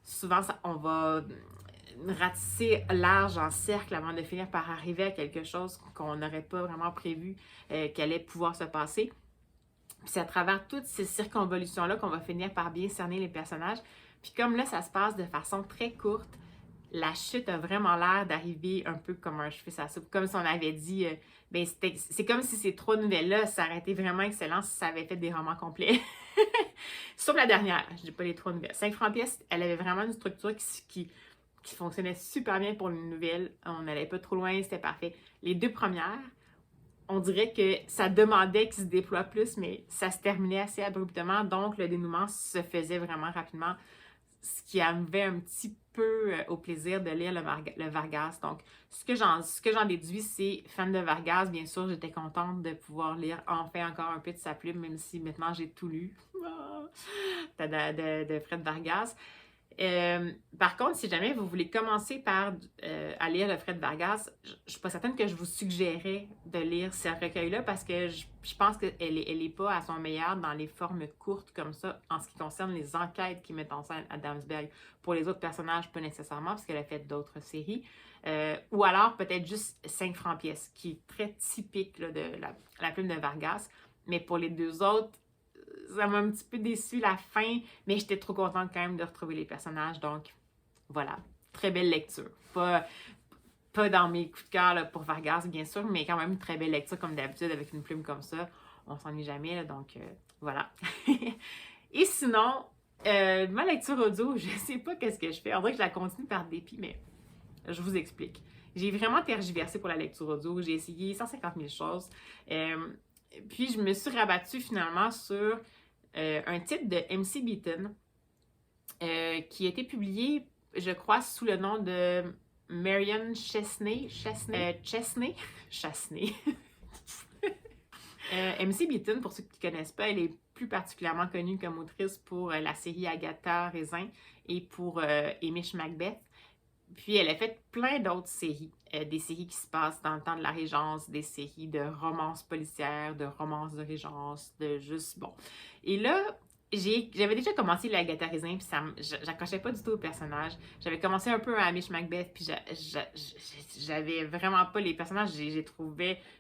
Souvent, on va ratisser large en cercle avant de finir par arriver à quelque chose qu'on n'aurait pas vraiment prévu qu'elle allait pouvoir se passer. Puis c'est à travers toutes ces circonvolutions-là qu'on va finir par bien cerner les personnages. Puis comme là, ça se passe de façon très courte, la chute a vraiment l'air d'arriver un peu comme un cheveu sur la soupe. Comme si on avait dit, ben c'est comme si ces 3 nouvelles-là, ça aurait été vraiment excellent si ça avait fait des romans complets. Sauf la dernière, je dis pas les 3 nouvelles. 5 francs pièce, elle avait vraiment une structure qui fonctionnait super bien pour une nouvelle. On n'allait pas trop loin, c'était parfait. Les 2 premières, on dirait que ça demandait qu'il se déploie plus, mais ça se terminait assez abruptement, donc le dénouement se faisait vraiment rapidement, ce qui avait un petit peu au plaisir de lire le Vargas. Donc, ce que j'en déduis, c'est fan de Vargas, bien sûr, j'étais contente de pouvoir lire enfin encore un peu de sa plume, même si maintenant j'ai tout lu de Fred Vargas. Par contre, si jamais vous voulez commencer par à lire le Fred Vargas, je ne suis pas certaine que je vous suggérerais de lire ce recueil-là parce que je pense qu'elle est pas à son meilleur dans les formes courtes comme ça en ce qui concerne les enquêtes qui mettent en scène Adamsberg. Pour les autres personnages, pas nécessairement parce qu'elle a fait d'autres séries. Ou alors peut-être juste 5 francs pièce, qui est très typique là, de la plume de Vargas. Mais pour les 2 autres, ça m'a un petit peu déçu la fin, mais j'étais trop contente quand même de retrouver les personnages. Donc, voilà. Très belle lecture. Pas dans mes coups de cœur là, pour Vargas, bien sûr, mais quand même une très belle lecture, comme d'habitude, avec une plume comme ça. On s'ennuie jamais, là, donc voilà. Et sinon, ma lecture audio, je sais pas qu'est-ce que je fais. On dirait que je la continue par dépit, mais je vous explique. J'ai vraiment tergiversé pour la lecture audio. J'ai essayé 150 000 choses. Puis, je me suis rabattue finalement sur un titre de MC Beaton qui a été publié, je crois, sous le nom de Marion Chesney. MC Beaton, pour ceux qui ne connaissent pas, elle est plus particulièrement connue comme autrice pour la série Agatha Raisin et pour Hamish Macbeth. Puis elle a fait plein d'autres séries, des séries qui se passent dans le temps de la Régence, des séries de romances policières, de romances de Régence, de juste, bon. Et là, j'avais déjà commencé l'Agatha Raisin, puis j'accrochais pas du tout au personnage. J'avais commencé un peu à Hamish Macbeth, puis j'avais vraiment pas les personnages,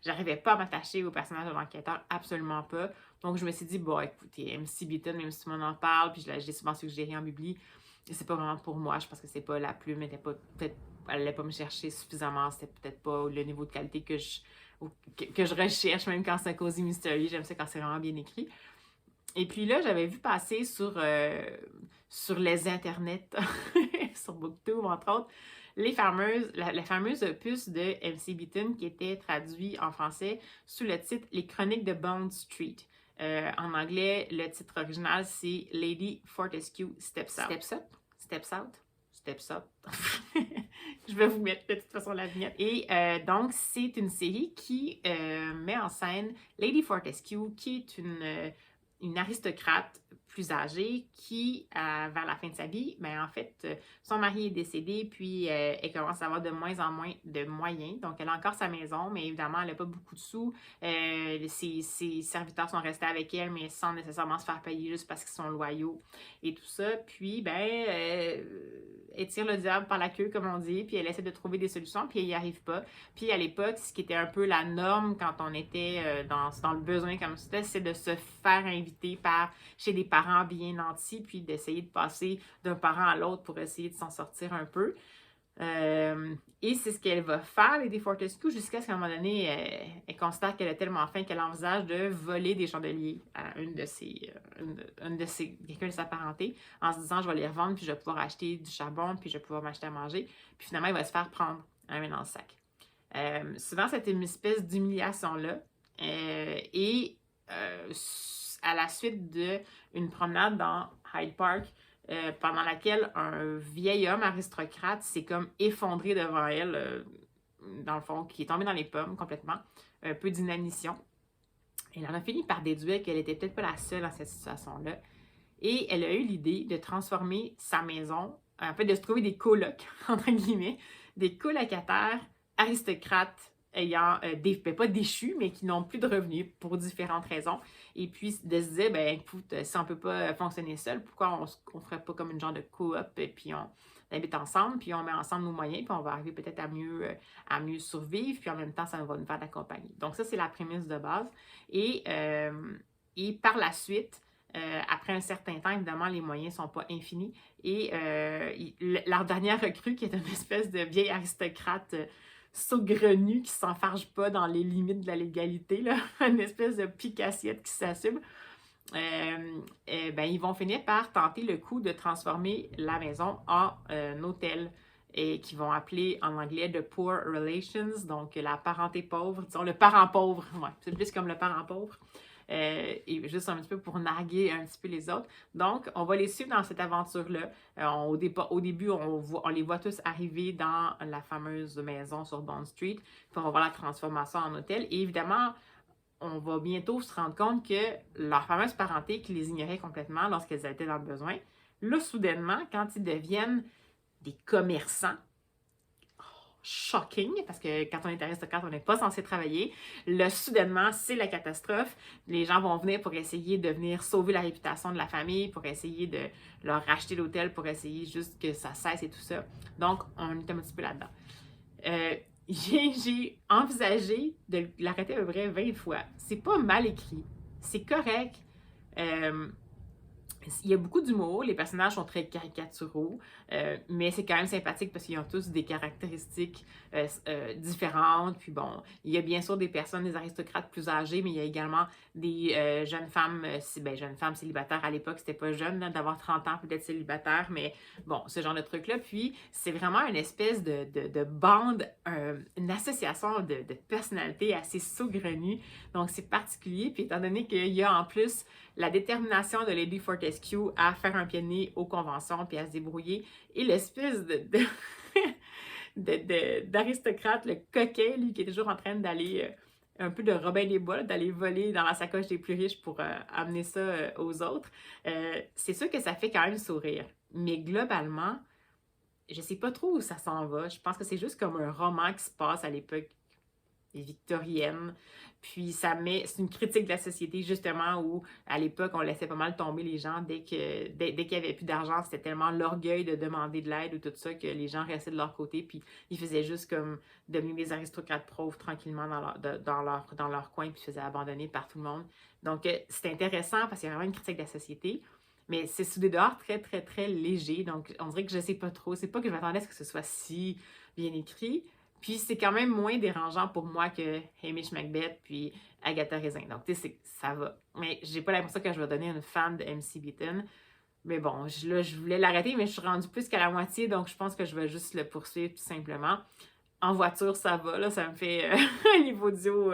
j'arrivais pas à m'attacher aux personnages de l'enquêteur, absolument pas. Donc je me suis dit, bon, écoutez, MC Beaton, même si tout le monde en parle, puis j'ai souvent suggéré en bibli, c'est pas vraiment pour moi. Je pense que c'est pas la plume, elle allait pas me chercher suffisamment. C'était peut-être pas le niveau de qualité que je recherche, même quand c'est un cozy mystery. J'aime ça quand c'est vraiment bien écrit. Et puis là, j'avais vu passer sur les internets, sur Booktube, entre autres, la fameuse opus de MC Beaton qui était traduit en français sous le titre Les Chroniques de Bond Street. En anglais, le titre original, c'est Lady Fortescue Steps Out. Steps Out. Je vais vous mettre de toute façon la vignette. Et donc, c'est une série qui met en scène Lady Fortescue, qui est une aristocrate plus âgée qui, vers la fin de sa vie, en fait, son mari est décédé, puis elle commence à avoir de moins en moins de moyens. Donc, elle a encore sa maison, mais évidemment, elle n'a pas beaucoup de sous. Ses serviteurs sont restés avec elle, mais sans nécessairement se faire payer juste parce qu'ils sont loyaux et tout ça. Puis, elle tire le diable par la queue, comme on dit, puis elle essaie de trouver des solutions, puis elle n'y arrive pas. Puis, à l'époque, ce qui était un peu la norme quand on était dans le besoin comme ça, c'est de se faire inviter chez des parents bien nantis, puis d'essayer de passer d'un parent à l'autre pour essayer de s'en sortir un peu. Et c'est ce qu'elle va faire, Lady Fortescue, jusqu'à ce qu'à un moment donné, elle constate qu'elle a tellement faim qu'elle envisage de voler des chandeliers à quelqu'un de sa parenté, en se disant, je vais les revendre, puis je vais pouvoir acheter du charbon, puis je vais pouvoir m'acheter à manger. Puis finalement, elle va se faire prendre un dans le sac. Souvent, c'était une espèce d'humiliation-là. À la suite d'une promenade dans Hyde Park, pendant laquelle un vieil homme aristocrate s'est comme effondré devant elle, dans le fond, qui est tombé dans les pommes complètement, un peu d'inanition. Elle en a fini par déduire qu'elle était peut-être pas la seule dans cette situation-là. Et elle a eu l'idée de transformer sa maison en fait, de se trouver des colocs, entre guillemets, des colocataires aristocrates ayant, pas déchus, mais qui n'ont plus de revenus pour différentes raisons. Et puis, de se dire, ben écoute, si on ne peut pas fonctionner seul, pourquoi on ne ferait pas comme une genre de coop, et puis on habite ensemble, puis on met ensemble nos moyens, puis on va arriver peut-être à mieux survivre, puis en même temps, ça va nous faire de la compagnie. Donc ça, c'est la prémisse de base. Et par la suite, après un certain temps, évidemment, les moyens ne sont pas infinis. Et leur dernière recrue, qui est une espèce de vieille aristocrate saugrenue qui ne s'enfarge pas dans les limites de la légalité, là, une espèce de pique-assiette qui s'assume, ben, ils vont finir par tenter le coup de transformer la maison en hôtel et qui vont appeler en anglais the poor relations, donc la parenté pauvre, disons le parent pauvre, ouais, c'est plus comme le parent pauvre. Et juste un petit peu pour narguer un petit peu les autres. Donc, on va les suivre dans cette aventure-là. Au début, on les voit tous arriver dans la fameuse maison sur Bond Street, puis on va voir la transformation en hôtel. Et évidemment, on va bientôt se rendre compte que leur fameuse parenté qui les ignorait complètement lorsqu'elles étaient dans le besoin, là, soudainement, quand ils deviennent des commerçants, shocking, parce que quand on est aristocrate, on n'est pas censé travailler. Là, soudainement, c'est la catastrophe. Les gens vont venir pour essayer de venir sauver la réputation de la famille, pour essayer de leur racheter l'hôtel, pour essayer juste que ça cesse et tout ça. Donc, on est un petit peu là-dedans. J'ai envisagé de l'arrêter à peu près 20 fois. C'est pas mal écrit. C'est correct. Il y a beaucoup d'humour, les personnages sont très caricaturaux, mais c'est quand même sympathique parce qu'ils ont tous des caractéristiques différentes. Puis bon, il y a bien sûr des personnes, des aristocrates plus âgés, mais il y a également des jeunes femmes, jeunes femmes célibataires à l'époque, c'était pas jeune d'avoir 30 ans peut-être célibataire, mais bon, ce genre de truc-là. Puis c'est vraiment une espèce de bande, une association de personnalités assez saugrenues. Donc c'est particulier. Puis étant donné qu'il y a en plus la détermination de Lady Fortescue à faire un pied de nez aux conventions puis à se débrouiller, et l'espèce d'aristocrate, le coquet, lui, qui est toujours en train d'aller un peu de Robin des Bois, d'aller voler dans la sacoche des plus riches pour amener ça aux autres. C'est sûr que ça fait quand même sourire. Mais globalement, je sais pas trop où ça s'en va. Je pense que c'est juste comme un roman qui se passe à l'époque victorienne. Puis c'est une critique de la société justement où à l'époque on laissait pas mal tomber les gens dès qu'il y avait plus d'argent, c'était tellement l'orgueil de demander de l'aide ou tout ça que les gens restaient de leur côté puis ils faisaient juste comme devenir des aristocrates pauvres tranquillement dans leur coin puis se faisaient abandonner par tout le monde. Donc c'est intéressant parce qu'il y a vraiment une critique de la société. Mais c'est sous des dehors très, très, très léger. Donc, on dirait que je sais pas trop. C'est pas que je m'attendais à ce que ce soit si bien écrit. Puis c'est quand même moins dérangeant pour moi que Hamish Macbeth puis Agatha Raisin. Donc, tu sais, ça va. Mais j'ai pas l'impression que je vais donner une fan de MC Beaton. Mais bon, là, je voulais l'arrêter, mais je suis rendue plus qu'à la moitié, donc je pense que je vais juste le poursuivre tout simplement. En voiture, ça va, là, ça me fait un niveau d'audio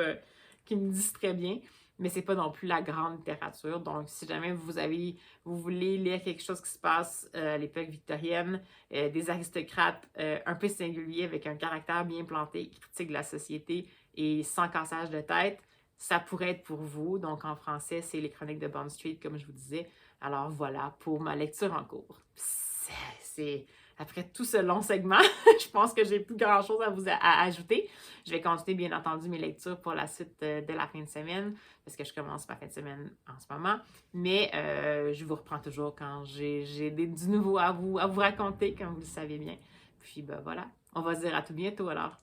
qui me distrait bien. Mais c'est pas non plus la grande littérature. Donc, si jamais vous voulez lire quelque chose qui se passe à l'époque victorienne, des aristocrates un peu singuliers avec un caractère bien planté, critique de la société et sans cassage de tête, ça pourrait être pour vous. Donc, en français, c'est Les Chroniques de Bond Street, comme je vous disais. Alors voilà pour ma lecture en cours. Après tout ce long segment, je pense que j'ai plus grand-chose à ajouter. Je vais continuer, bien entendu, mes lectures pour la suite de la fin de semaine, parce que je commence ma fin de semaine en ce moment. Mais je vous reprends toujours quand j'ai du nouveau à vous raconter, comme vous le savez bien. Puis ben voilà, on va se dire à tout bientôt alors.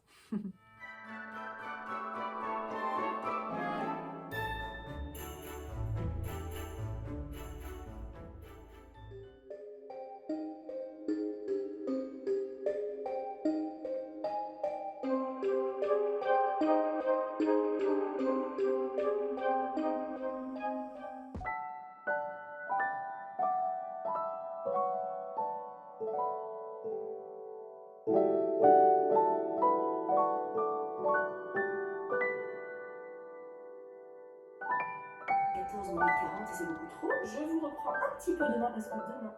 Moins 40 et c'est beaucoup trop. Je vous reprends un petit peu demain parce que demain...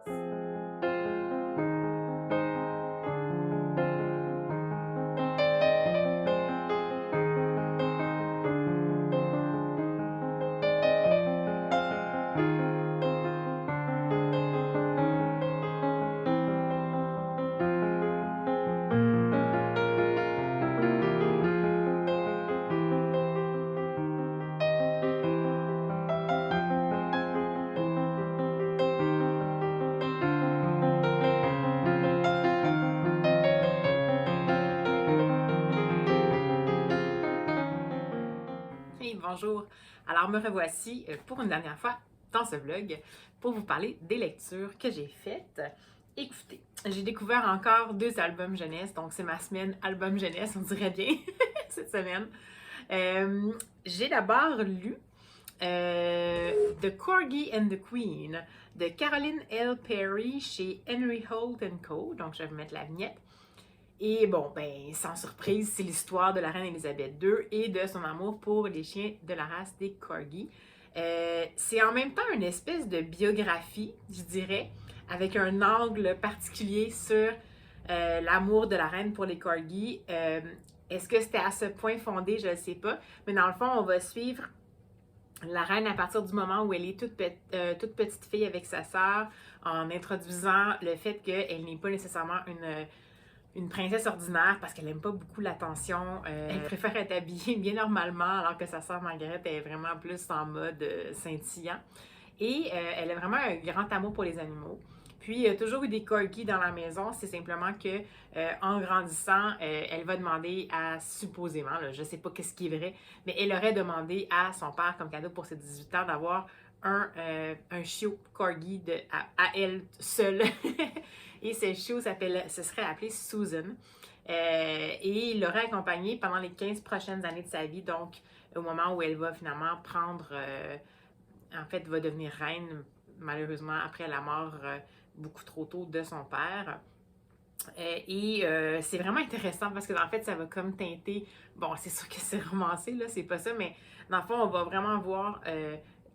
Bonjour! Alors me revoici pour une dernière fois dans ce vlog pour vous parler des lectures que j'ai faites. Écoutez, j'ai découvert encore 2 albums jeunesse, donc c'est ma semaine album jeunesse, on dirait bien, cette semaine. J'ai d'abord lu The Corgi and the Queen de Caroline L. Perry chez Henry Holt & Co. Donc je vais vous mettre la vignette. Et bon, ben, sans surprise, c'est l'histoire de la reine Élisabeth II et de son amour pour les chiens de la race des Corgis. C'est en même temps une espèce de biographie, je dirais, avec un angle particulier sur l'amour de la reine pour les Corgis. Est-ce que c'était à ce point fondé? Je ne sais pas. Mais dans le fond, on va suivre la reine à partir du moment où elle est toute petite fille avec sa sœur, en introduisant le fait qu'elle n'est pas nécessairement une princesse ordinaire parce qu'elle n'aime pas beaucoup l'attention. Elle préfère être habillée bien normalement alors que sa sœur Margaret est vraiment plus en mode scintillant. Et elle a vraiment un grand amour pour les animaux. Puis, il y a toujours eu des corgis dans la maison. C'est simplement que, en grandissant, elle va demander à, supposément, là, je ne sais pas qu'est-ce qui est vrai, mais elle aurait demandé à son père, comme cadeau pour ses 18 ans, d'avoir un chiot corgi à elle seule. Et ce chiot se serait appelé Susan. Et il l'aurait accompagnée pendant les 15 prochaines années de sa vie, donc au moment où elle va finalement prendre, en fait, va devenir reine, malheureusement, après la mort beaucoup trop tôt de son père. C'est vraiment intéressant parce que en fait, ça va comme teinter, bon, c'est sûr que c'est romancé, là, c'est pas ça, mais dans le fond, on va vraiment voir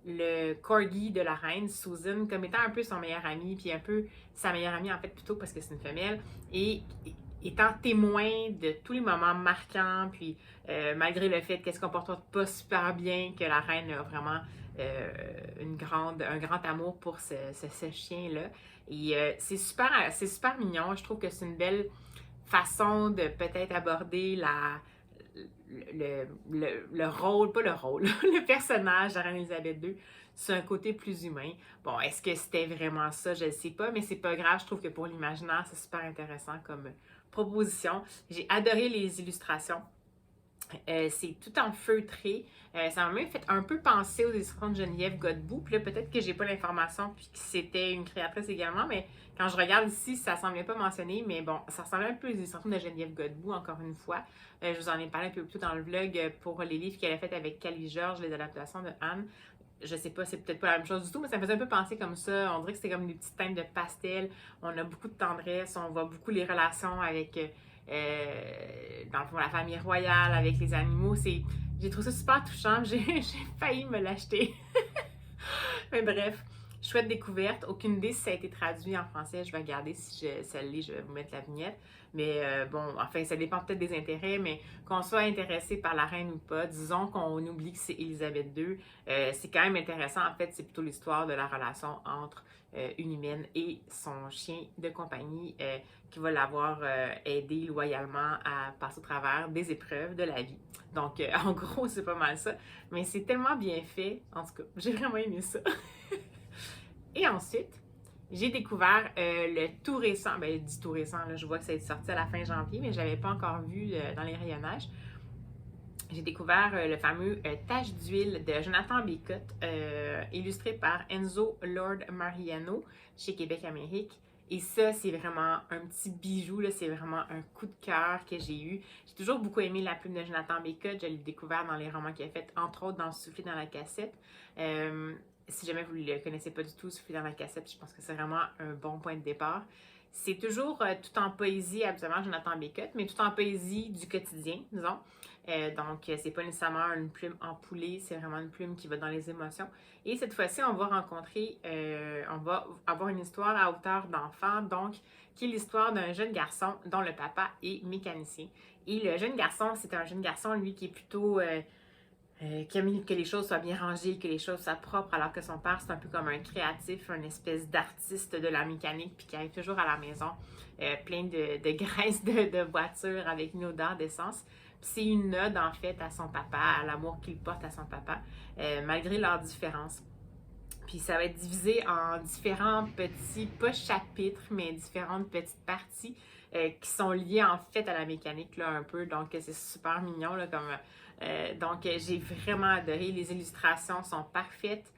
le corgi de la reine, Susan, comme étant un peu son meilleur ami, puis un peu sa meilleure amie, en fait, plutôt parce que c'est une femelle, et étant témoin de tous les moments marquants, puis malgré le fait qu'elle se comporte pas super bien, que la reine a vraiment un grand amour pour ce chien-là. Et c'est super mignon. Je trouve que c'est une belle façon de peut-être aborder le rôle, pas le rôle, le personnage de la reine Élisabeth II sur un côté plus humain. Bon, est-ce que c'était vraiment ça? Je ne sais pas, mais c'est pas grave. Je trouve que pour l'imaginaire, c'est super intéressant comme proposition. J'ai adoré les illustrations. C'est tout en feutré. Ça m'a même fait un peu penser aux illustrations de Geneviève Godbout. Puis là, peut-être que j'ai pas l'information puis que c'était une créatrice également, mais quand je regarde ici, ça semblait pas mentionné, mais bon, ça ressemblait un peu aux illustrations de Geneviève Godbout, encore une fois. Je vous en ai parlé un peu plus tôt dans le vlog pour les livres qu'elle a fait avec Callie Georges, les adaptations de Anne. Je sais pas, c'est peut-être pas la même chose du tout, mais ça me faisait un peu penser comme ça. On dirait que c'était comme des petites teintes de pastel. On a beaucoup de tendresse, on voit beaucoup les relations avec dans le fond, la famille royale, avec les animaux. J'ai trouvé ça super touchant. J'ai failli me l'acheter. Mais bref, chouette découverte. Aucune idée si ça a été traduit en français. Je vais regarder si ça l'est, je vais vous mettre la vignette. Mais bon, enfin, ça dépend peut-être des intérêts, mais qu'on soit intéressé par la reine ou pas, disons qu'on oublie que c'est Élisabeth II, c'est quand même intéressant. En fait, c'est plutôt l'histoire de la relation entre une humaine et son chien de compagnie qui va l'avoir aidé loyalement à passer au travers des épreuves de la vie. Donc, en gros, c'est pas mal ça. Mais c'est tellement bien fait. En tout cas, j'ai vraiment aimé ça. Et ensuite, j'ai découvert le tout récent, ben du tout récent, là, je vois que ça a été sorti à la fin janvier, mais je ne l'avais pas encore vu dans les rayonnages. J'ai découvert le fameux Tache d'huile de Jonathan Bécotte, illustré par Enzo Lord Mariano chez Québec Amérique. Et ça, c'est vraiment un petit bijou, c'est vraiment un coup de cœur que j'ai eu. J'ai toujours beaucoup aimé la plume de Jonathan Bécotte. Je l'ai découvert dans les romans qu'il a fait, entre autres dans Souffler dans la cassette. Si jamais vous ne le connaissez pas du tout, Souffler dans la cassette, je pense que c'est vraiment un bon point de départ. C'est toujours tout en poésie, absolument, Jonathan Bécotte, mais tout en poésie du quotidien, disons. Donc, c'est pas nécessairement une plume empoulée, c'est vraiment une plume qui va dans les émotions. Et cette fois-ci, on va avoir une histoire à hauteur d'enfant, donc, qui est l'histoire d'un jeune garçon dont le papa est mécanicien. Et le jeune garçon, c'est un jeune garçon, lui, qui est plutôt... qui aime que les choses soient bien rangées, que les choses soient propres, alors que son père, c'est un peu comme un créatif, une espèce d'artiste de la mécanique, puis qui arrive toujours à la maison plein de graisse de voiture avec une odeur d'essence. C'est une ode, en fait, à son papa, à l'amour qu'il porte à son papa, malgré leurs différences. Puis ça va être divisé en différents petits, pas chapitres, mais différentes petites parties qui sont liés en fait à la mécanique là, un peu. Donc, c'est super mignon. Là, comme, donc, j'ai vraiment adoré. Les illustrations sont parfaites.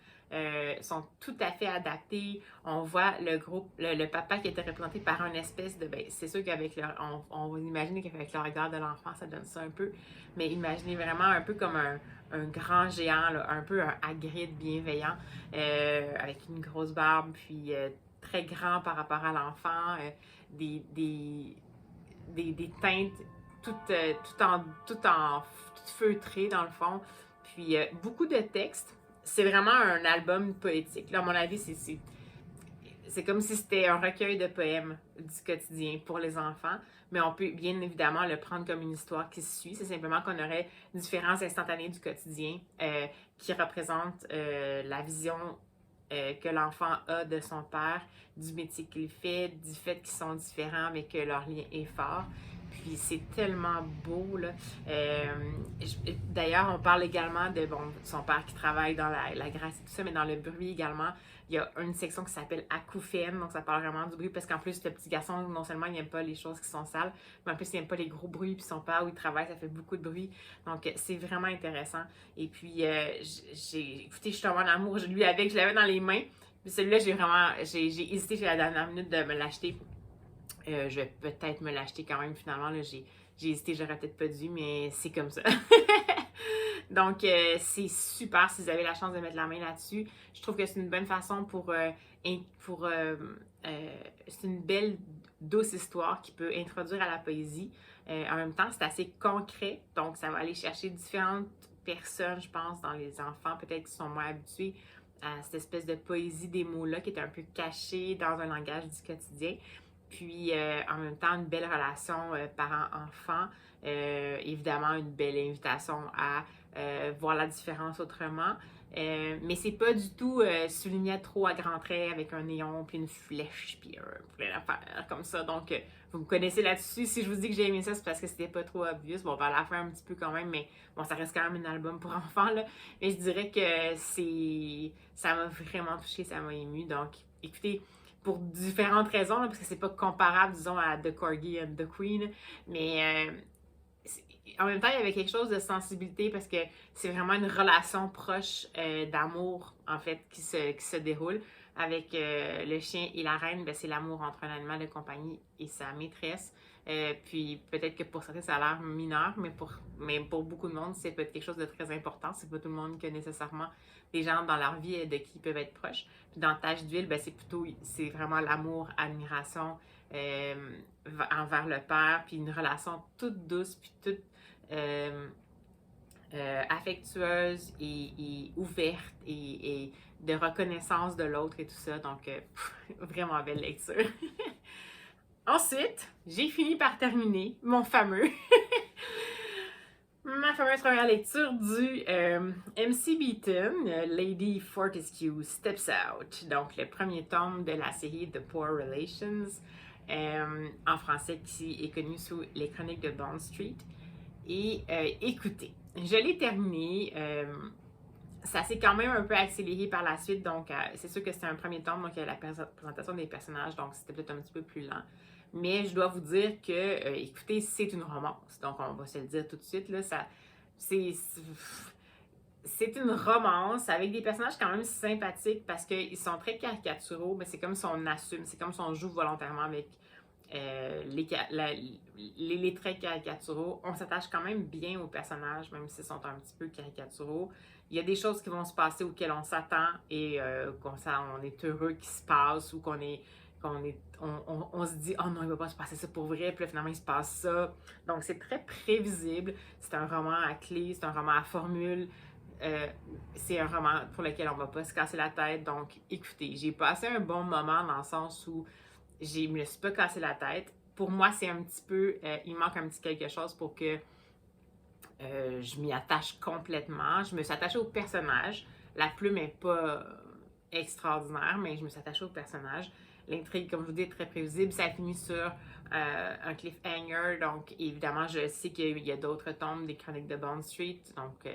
Sont tout à fait adaptées. On voit le groupe, le papa qui était représenté par une espèce de. Ben, c'est sûr qu'avec le. On va imaginer qu'avec le regard de l'enfant, ça donne ça un peu. Mais imaginez vraiment un peu comme un grand géant, là, un peu un Hagrid bienveillant, avec une grosse barbe, puis très grand par rapport à l'enfant, des teintes tout feutrées dans le fond, puis beaucoup de textes. C'est vraiment un album poétique. Là, à mon avis, c'est comme si c'était un recueil de poèmes du quotidien pour les enfants, mais on peut bien évidemment le prendre comme une histoire qui se suit. C'est simplement qu'on aurait différents instantanés du quotidien qui représentent la vision que l'enfant a de son père, du métier qu'il fait, du fait qu'ils sont différents, mais que leur lien est fort. Puis c'est tellement beau, là. D'ailleurs, on parle également de son père qui travaille dans la grâce et tout ça, mais dans le bruit également. Il y a une section qui s'appelle acouphène, donc ça parle vraiment du bruit, parce qu'en plus, le petit garçon, non seulement il n'aime pas les choses qui sont sales, mais en plus, il n'aime pas les gros bruits, puis son père où il travaille, ça fait beaucoup de bruit. Donc, c'est vraiment intéressant. Et puis, écoutez, je suis tombée en amour, je l'avais dans les mains. Puis celui-là, j'ai hésité jusqu'à la dernière minute de me l'acheter. Je vais peut-être me l'acheter quand même, finalement, là, j'ai hésité, j'aurais peut-être pas dû, mais c'est comme ça. Donc, c'est super si vous avez la chance de mettre la main là-dessus. Je trouve que c'est une bonne façon c'est une belle, douce histoire qui peut introduire à la poésie. En même temps, c'est assez concret, donc ça va aller chercher différentes personnes, je pense, dans les enfants, peut-être qui sont moins habitués à cette espèce de poésie des mots-là qui est un peu cachée dans un langage du quotidien. Puis, en même temps, une belle relation parent-enfant. Évidemment, une belle invitation à voir la différence autrement. Mais c'est pas du tout souligné trop à grands traits avec un néon, puis une flèche, puis plein d'affaires comme ça. Donc, vous me connaissez là-dessus. Si je vous dis que j'ai aimé ça, c'est parce que c'était pas trop obvious. Bon, on va la faire un petit peu quand même, mais bon, ça reste quand même un album pour enfants, là. Mais je dirais que ça m'a vraiment touchée, ça m'a émue. Donc, écoutez, pour différentes raisons, là, parce que c'est pas comparable, disons, à The Corgi and the Queen, mais en même temps, il y avait quelque chose de sensibilité parce que c'est vraiment une relation proche d'amour, en fait, qui se déroule. Avec le chien et la reine, ben, c'est l'amour entre un animal de compagnie et sa maîtresse. Puis peut-être que pour certains, ça a l'air mineur, mais pour beaucoup de monde, c'est peut-être quelque chose de très important. C'est pas tout le monde qui a nécessairement des gens dans leur vie de qui ils peuvent être proches. Puis dans Tache d'huile, ben, c'est vraiment l'amour, admiration envers le père, puis une relation toute douce, puis toute affectueuse et ouverte et de reconnaissance de l'autre et tout ça. Donc, vraiment belle lecture. Ensuite, j'ai fini par terminer ma fameuse première lecture du MC Beaton, Lady Fortescue Steps Out. Donc, le premier tome de la série The Poor Relations, en français, qui est connu sous Les Chroniques de Bond Street. Et écoutez, je l'ai terminé. Ça s'est quand même un peu accéléré par la suite, donc c'est sûr que c'était un premier tome, donc il y a la présentation des personnages, donc c'était peut-être un petit peu plus lent. Mais je dois vous dire que, écoutez, c'est une romance, donc on va se le dire tout de suite, là, c'est une romance avec des personnages quand même sympathiques parce qu'ils sont très caricaturaux, mais c'est comme si on assume, c'est comme si on joue volontairement avec les traits caricaturaux. On s'attache quand même bien aux personnages, même s'ils sont un petit peu caricaturaux. Il y a des choses qui vont se passer auxquelles on s'attend et on est heureux qu'ils se passent ou on se dit « Oh non, il ne va pas se passer ça pour vrai », puis là, finalement, il se passe ça. Donc, c'est très prévisible. C'est un roman à clé, c'est un roman à formule. C'est un roman pour lequel on ne va pas se casser la tête. Donc, écoutez, j'ai passé un bon moment dans le sens où je me suis pas cassé la tête. Pour moi, c'est un petit peu... il manque un petit quelque chose pour que je m'y attache complètement. Je me suis attachée au personnage. La plume n'est pas extraordinaire, mais je me suis attachée au personnage. L'intrigue, comme je vous dis, est très prévisible. Ça finit sur un cliffhanger. Donc, évidemment, je sais qu'il y a d'autres tomes des Chroniques de Bond Street. Donc,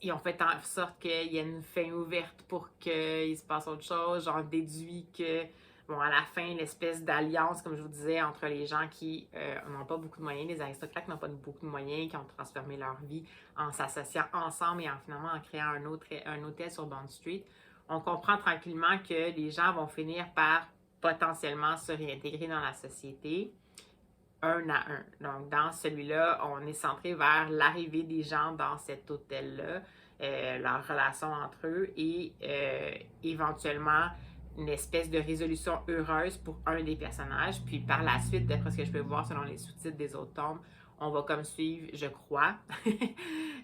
ils ont fait en sorte qu'il y ait une fin ouverte pour qu'il se passe autre chose. J'en déduis que bon, à la fin, l'espèce d'alliance, comme je vous disais, entre les gens qui n'ont pas beaucoup de moyens, les aristocrates qui n'ont pas beaucoup de moyens, qui ont transformé leur vie en s'associant ensemble et finalement en créant un hôtel sur Bond Street. On comprend tranquillement que les gens vont finir par potentiellement se réintégrer dans la société un à un. Donc, dans celui-là, on est centré vers l'arrivée des gens dans cet hôtel-là, leur relation entre eux et éventuellement une espèce de résolution heureuse pour un des personnages. Puis par la suite, d'après ce que je peux voir selon les sous-titres des autres tomes, on va comme suivre, je crois,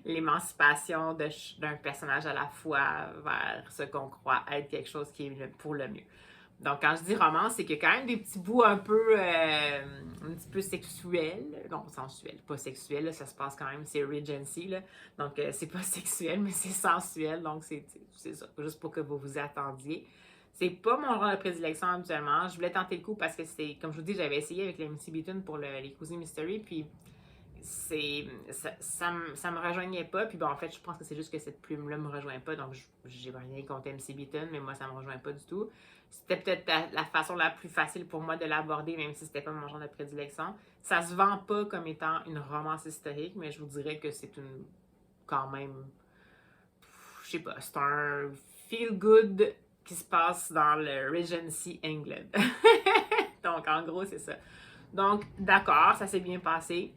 l'émancipation d'un personnage à la fois vers ce qu'on croit être quelque chose qui est pour le mieux. Donc, quand je dis romance, c'est qu'il y a quand même des petits bouts un petit peu sexuels. Non, sensuels, pas sexuels, là, ça se passe quand même, c'est Regency, là. Donc, c'est pas sexuel, mais c'est sensuel. Donc, c'est ça, juste pour que vous vous attendiez. C'est pas mon genre de prédilection habituellement. Je voulais tenter le coup parce que c'est, comme je vous dis, j'avais essayé avec les MC Beaton pour les Cousins Mystery, puis ça me rejoignait pas. Puis bon, en fait, je pense que c'est juste que cette plume-là me rejoint pas. Donc, j'ai rien contre MC Beaton, mais moi, ça me rejoint pas du tout. C'était peut-être la façon la plus facile pour moi de l'aborder, même si c'était pas mon genre de prédilection. Ça se vend pas comme étant une romance historique, mais je vous dirais que c'est quand même, je sais pas, c'est un feel-good qui se passe dans le Regency England. Donc, en gros, c'est ça. Donc, d'accord, ça s'est bien passé.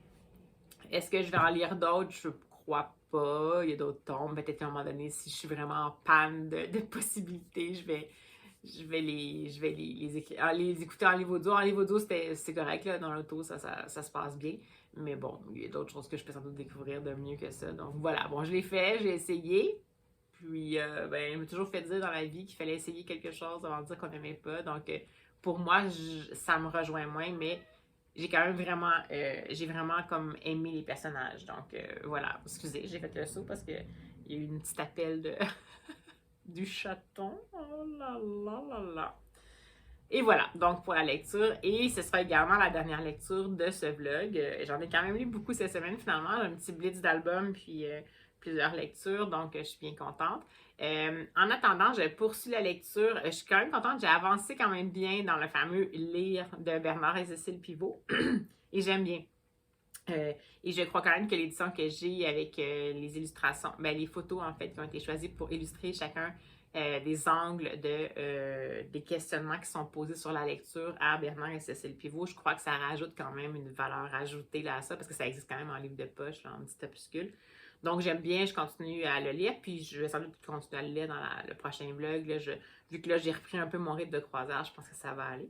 Est-ce que je vais en lire d'autres? Je crois pas. Il y a d'autres tomes. Peut-être qu'à un moment donné, si je suis vraiment en panne de possibilités, je vais les écrire. Les écouter en livre audio. En livre audio, c'est correct. Là, dans l'auto, ça se passe bien. Mais bon, il y a d'autres choses que je peux sans doute découvrir de mieux que ça. Donc voilà. Bon, je l'ai fait. J'ai essayé. Puis, je me toujours fait dire dans la vie qu'il fallait essayer quelque chose avant de dire qu'on n'aimait pas. Donc, pour moi, ça me rejoint moins. Mais j'ai quand même j'ai vraiment comme aimé les personnages. Donc, voilà. Excusez, j'ai fait le saut parce qu'il y a eu une petite appel du chaton. Oh là là là là. Et voilà, donc pour la lecture. Et ce sera également la dernière lecture de ce vlog. J'en ai quand même lu beaucoup cette semaine finalement. Un petit blitz d'albums puis plusieurs lectures. Donc, je suis bien contente. En attendant, je poursuis la lecture. Je suis quand même contente. J'ai avancé quand même bien dans le fameux Lire de Bernard et Cécile Pivot. Et j'aime bien. Et je crois quand même que l'édition que j'ai avec les illustrations, les photos en fait qui ont été choisies pour illustrer chacun des angles des questionnements qui sont posés sur la lecture à Bernard et Cécile Pivot, je crois que ça rajoute quand même une valeur ajoutée là, à ça parce que ça existe quand même en livre de poche, là, en petit opuscule. Donc j'aime bien, je continue à le lire, puis je vais sans doute continuer à le lire dans le prochain vlog. Là, vu que là j'ai repris un peu mon rythme de croisière, je pense que ça va aller.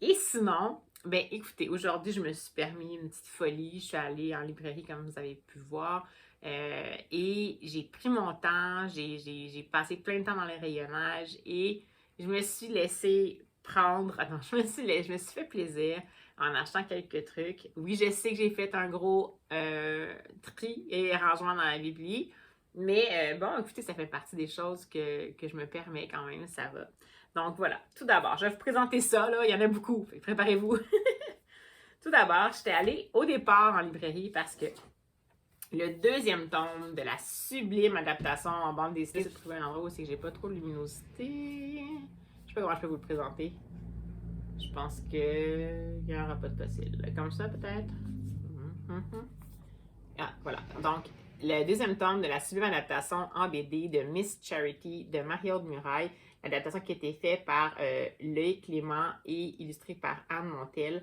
Et sinon, ben écoutez, aujourd'hui, je me suis permis une petite folie. Je suis allée en librairie, comme vous avez pu voir, et j'ai pris mon temps, j'ai passé plein de temps dans les rayonnages et je me suis laissée prendre, attends, je me suis fait plaisir en achetant quelques trucs. Oui, je sais que j'ai fait un gros tri et rangement dans la bibli, mais bon, écoutez, ça fait partie des choses que je me permets quand même, ça va. Donc voilà, tout d'abord, je vais vous présenter ça, là, il y en a beaucoup, fait que préparez-vous. Tout d'abord, j'étais allée au départ en librairie parce que le deuxième tome de la sublime adaptation en bande dessinée, j'ai trouvé un endroit où c'est que j'ai pas trop de luminosité. Je sais pas comment je peux vous le présenter. Je pense qu'il n'y aura pas de possible. Comme ça, peut-être? Ah, voilà. Donc, le deuxième tome de la sublime adaptation en BD de Miss Charity de Marie-Aude Muraille. L'adaptation qui a été faite par Loïc Clément et illustrée par Anne Montel.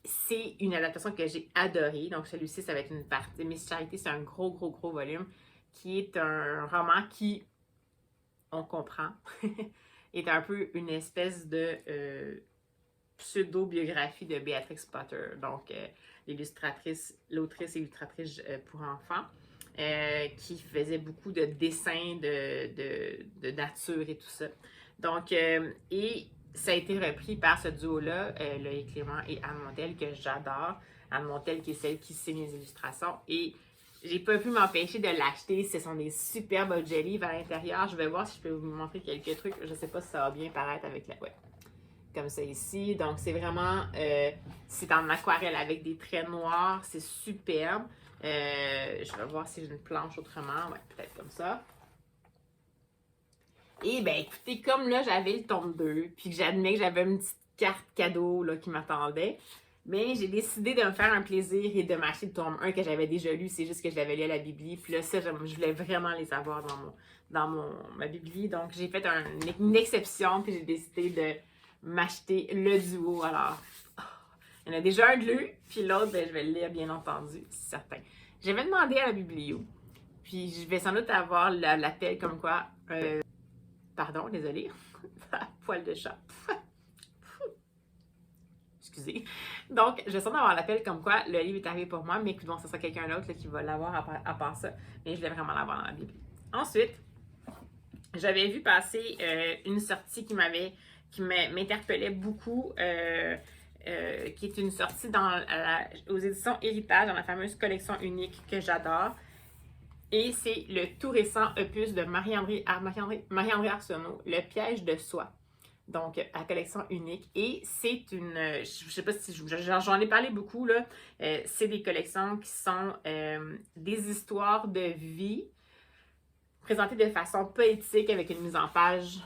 C'est une adaptation que j'ai adorée. Donc, celui-ci, ça va être une partie. Miss Charity, c'est un gros volume qui est un roman qui, on comprend, est un peu une espèce de pseudo-biographie de Beatrix Potter. Donc, l'autrice et illustratrice pour enfants. Qui faisait beaucoup de dessins de nature et tout ça. Donc, et ça a été repris par ce duo-là, Loïc Clément et Anne Montel, que j'adore. Anne Montel, qui est celle qui signe les illustrations. Et j'ai pas pu m'empêcher de l'acheter. Ce sont des superbes objets livres à l'intérieur. Je vais voir si je peux vous montrer quelques trucs. Je sais pas si ça va bien paraître avec la... Ouais. Comme ça ici. Donc, c'est vraiment... c'est en aquarelle avec des traits noirs. C'est superbe. Je vais voir si j'ai une planche autrement. Ouais, peut-être comme ça. Et ben écoutez, comme là, j'avais le tome 2, puis que j'admets que j'avais une petite carte cadeau là, qui m'attendait, mais j'ai décidé de me faire un plaisir et de m'acheter le tome 1 que j'avais déjà lu. C'est juste que je l'avais lu à la bibli. Puis là, ça, je voulais vraiment les avoir ma bibli. Donc, j'ai fait une exception, puis j'ai décidé de m'acheter le duo. Alors, il y en a déjà un de lu, puis l'autre, ben, je vais le lire, bien entendu, c'est certain. J'avais demandé à la biblio, puis je vais sans doute avoir l'appel comme quoi... pardon, désolé. Poil de chat. Excusez. Donc, je sens d'avoir l'appel comme quoi le livre est arrivé pour moi, mais bon, ce sera quelqu'un d'autre qui va l'avoir à part ça. Mais je voulais vraiment l'avoir dans la Bible. Ensuite, j'avais vu passer une sortie qui m'interpellait beaucoup, qui est une sortie aux éditions Héritage, dans la fameuse collection unique que j'adore. Et c'est le tout récent opus de Marie-André Arsenault, Le piège de soi. Donc, à collection unique. Et c'est une... je sais pas si j'en ai parlé beaucoup, là. C'est des collections qui sont des histoires de vie présentées de façon poétique avec une mise en page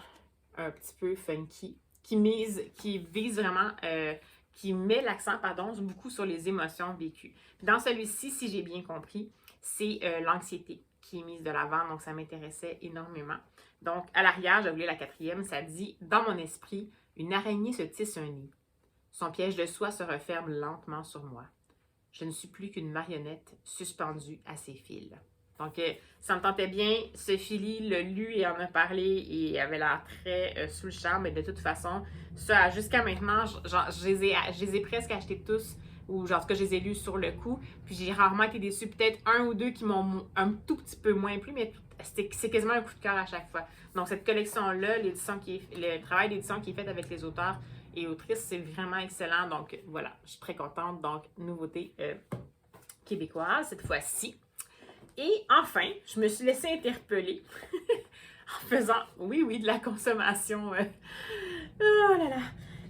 un petit peu funky, qui vise vraiment... qui met l'accent, beaucoup sur les émotions vécues. Puis dans celui-ci, si j'ai bien compris, c'est l'anxiété qui est mise de l'avant, donc ça m'intéressait énormément. Donc, à l'arrière, j'ai oublié la 4e, ça dit « Dans mon esprit, une araignée se tisse un nid. Son piège de soie se referme lentement sur moi. Je ne suis plus qu'une marionnette suspendue à ses fils. » Donc, ça me tentait bien. Sophie Lee l'a lu et en a parlé et avait l'air très sous le charme. Mais de toute façon, ça, jusqu'à maintenant, je les ai presque achetés tous. Ou genre, en tout cas, je les ai lus sur le coup. Puis j'ai rarement été déçue. Peut-être un ou deux qui m'ont un tout petit peu moins plu, mais c'est quasiment un coup de cœur à chaque fois. Donc, cette collection-là, le travail d'édition qui est fait avec les auteurs et autrices, c'est vraiment excellent. Donc, voilà, je suis très contente. Donc, nouveauté québécoise cette fois-ci. Et enfin, je me suis laissée interpeller en faisant, oui, de la consommation. Oh là là!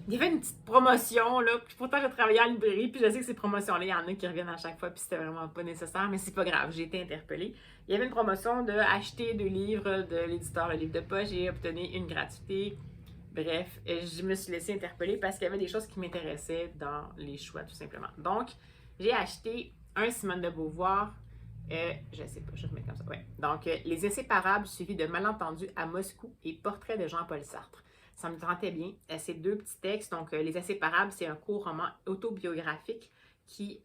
Il y avait une petite promotion, là. Puis pourtant, je travaillais en librairie, puis je sais que ces promotions-là, il y en a qui reviennent à chaque fois, puis c'était vraiment pas nécessaire, mais c'est pas grave, j'ai été interpellée. Il y avait une promotion de acheter 2 livres de l'éditeur Le Livre de Poche et obtenir une gratuité. Bref, je me suis laissée interpeller parce qu'il y avait des choses qui m'intéressaient dans les choix, tout simplement. Donc, j'ai acheté un Simone de Beauvoir. Je sais pas, je remets comme ça. Ouais. Donc, Les Inséparables, suivi de Malentendus à Moscou et Portrait de Jean-Paul Sartre. Ça me tentait bien. C'est 2 petits textes. Donc, Les Inséparables, c'est un court roman autobiographique qui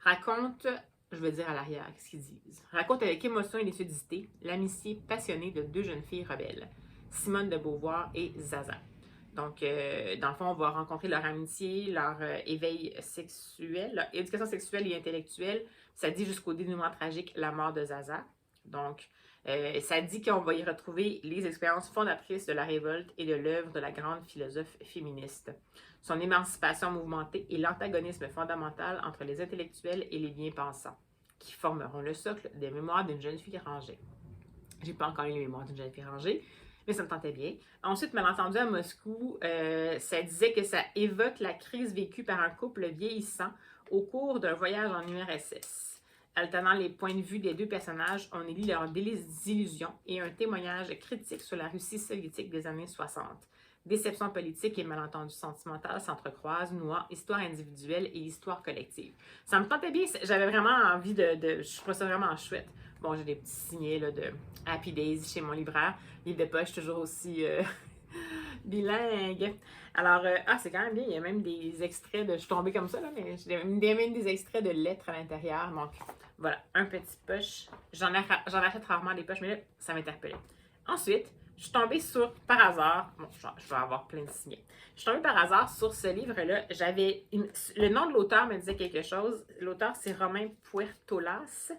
raconte, je vais dire à l'arrière, qu'est-ce qu'ils disent, raconte avec émotion et lucidité l'amitié passionnée de 2 jeunes filles rebelles, Simone de Beauvoir et Zaza. Donc, dans le fond, on va rencontrer leur amitié, leur éveil sexuel, leur éducation sexuelle et intellectuelle. Ça dit jusqu'au dénouement tragique, la mort de Zaza. Donc, ça dit qu'on va y retrouver les expériences fondatrices de la révolte et de l'œuvre de la grande philosophe féministe. Son émancipation mouvementée et l'antagonisme fondamental entre les intellectuels et les bien-pensants, qui formeront le socle des mémoires d'une jeune fille rangée. J'ai pas encore lu les mémoires d'une jeune fille rangée, mais ça me tentait bien. Ensuite, Malentendu à Moscou, ça disait que ça évoque la crise vécue par un couple vieillissant au cours d'un voyage en URSS. Alternant les points de vue des 2 personnages, on y lit leurs désillusions et un témoignage critique sur la Russie soviétique des années 60. Déception politique et malentendu sentimental s'entrecroisent, nouant histoire individuelle et histoire collective. Ça me tentait bien, j'avais vraiment envie je trouve ça vraiment chouette. Bon, j'ai des petits signets là, de Happy Days chez mon libraire. Livre de poche, toujours aussi bilingue. Alors, c'est quand même bien. Il y a même des extraits de... Je suis tombée comme ça, là, mais il y a même des extraits de lettres à l'intérieur. Donc, voilà, un petit poche. J'en achète rarement des poches, mais là, ça m'interpellait. Ensuite, je suis tombée par hasard... Bon, je vais avoir plein de signets. Je suis tombée par hasard sur ce livre-là. Le nom de l'auteur me disait quelque chose. L'auteur, c'est Romain Puertolas.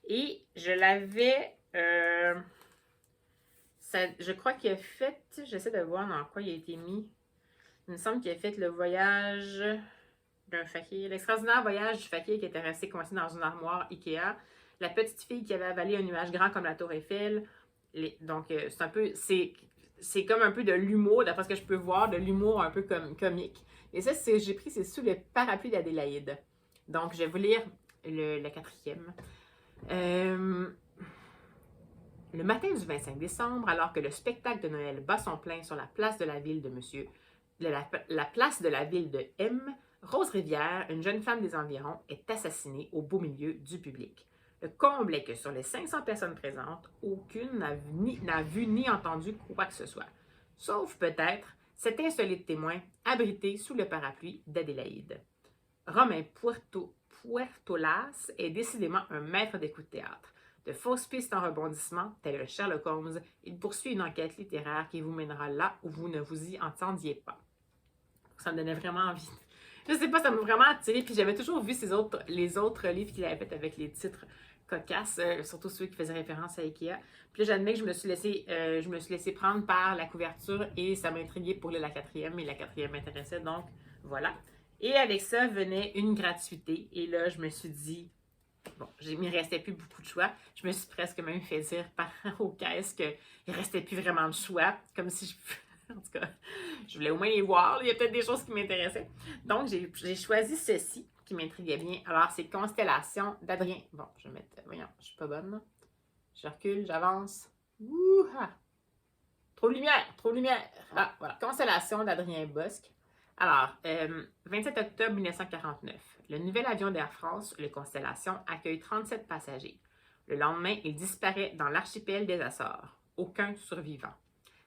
Et je l'avais... je crois qu'il a fait... J'essaie de voir dans quoi il a été mis. Il me semble qu'il a fait le voyage d'un fakir. L'extraordinaire voyage du fakir qui était resté coincé dans une armoire Ikea. La petite fille qui avait avalé un nuage grand comme la tour Eiffel. Donc, c'est un peu... C'est comme un peu de l'humour, d'après ce que je peux voir, de l'humour un peu comique. Et ça, j'ai pris, c'est sous le parapluie d'Adélaïde. Donc, je vais vous lire la 4e. Le matin du 25 décembre, alors que le spectacle de Noël bat son plein sur la place de la ville de Monsieur, la place de la ville de M, Rose Rivière, une jeune femme des environs, est assassinée au beau milieu du public. Le comble est que sur les 500 personnes présentes, aucune n'a vu ni entendu quoi que ce soit. Sauf peut-être cet insolite témoin abrité sous le parapluie d'Adélaïde. Romain Puertolas est décidément un maître des coups de théâtre. De fausses pistes en rebondissement, tel le Sherlock Holmes, il poursuit une enquête littéraire qui vous mènera là où vous ne vous y entendiez pas. Ça me donnait vraiment envie. Je sais pas, ça m'a vraiment attiré. Puis j'avais toujours vu les autres livres qu'il avait fait avec les titres cocasses, surtout ceux qui faisaient référence à Ikea. Puis là, j'admets que je me suis laissé prendre par la couverture et ça m'a intriguée pour lire la quatrième, et la quatrième m'intéressait, donc voilà. Et avec ça venait une gratuité. Et là, je me suis dit, bon, il ne restait plus beaucoup de choix. Je me suis presque même fait dire aux caisses qu'il ne restait plus vraiment de choix. Comme si en tout cas, je voulais au moins les voir. Il y a peut-être des choses qui m'intéressaient. Donc, j'ai choisi ceci qui m'intriguait bien. Alors, c'est Constellation d'Adrien. Bon, je vais mettre... Voyons, je suis pas bonne. Là. Je recule, j'avance. Ouh-ha! Trop de lumière, trop de lumière. Ah, voilà. Constellation d'Adrien Bosque. Alors, 27 octobre 1949, le nouvel avion d'Air France, le Constellation, accueille 37 passagers. Le lendemain, il disparaît dans l'archipel des Açores. Aucun survivant.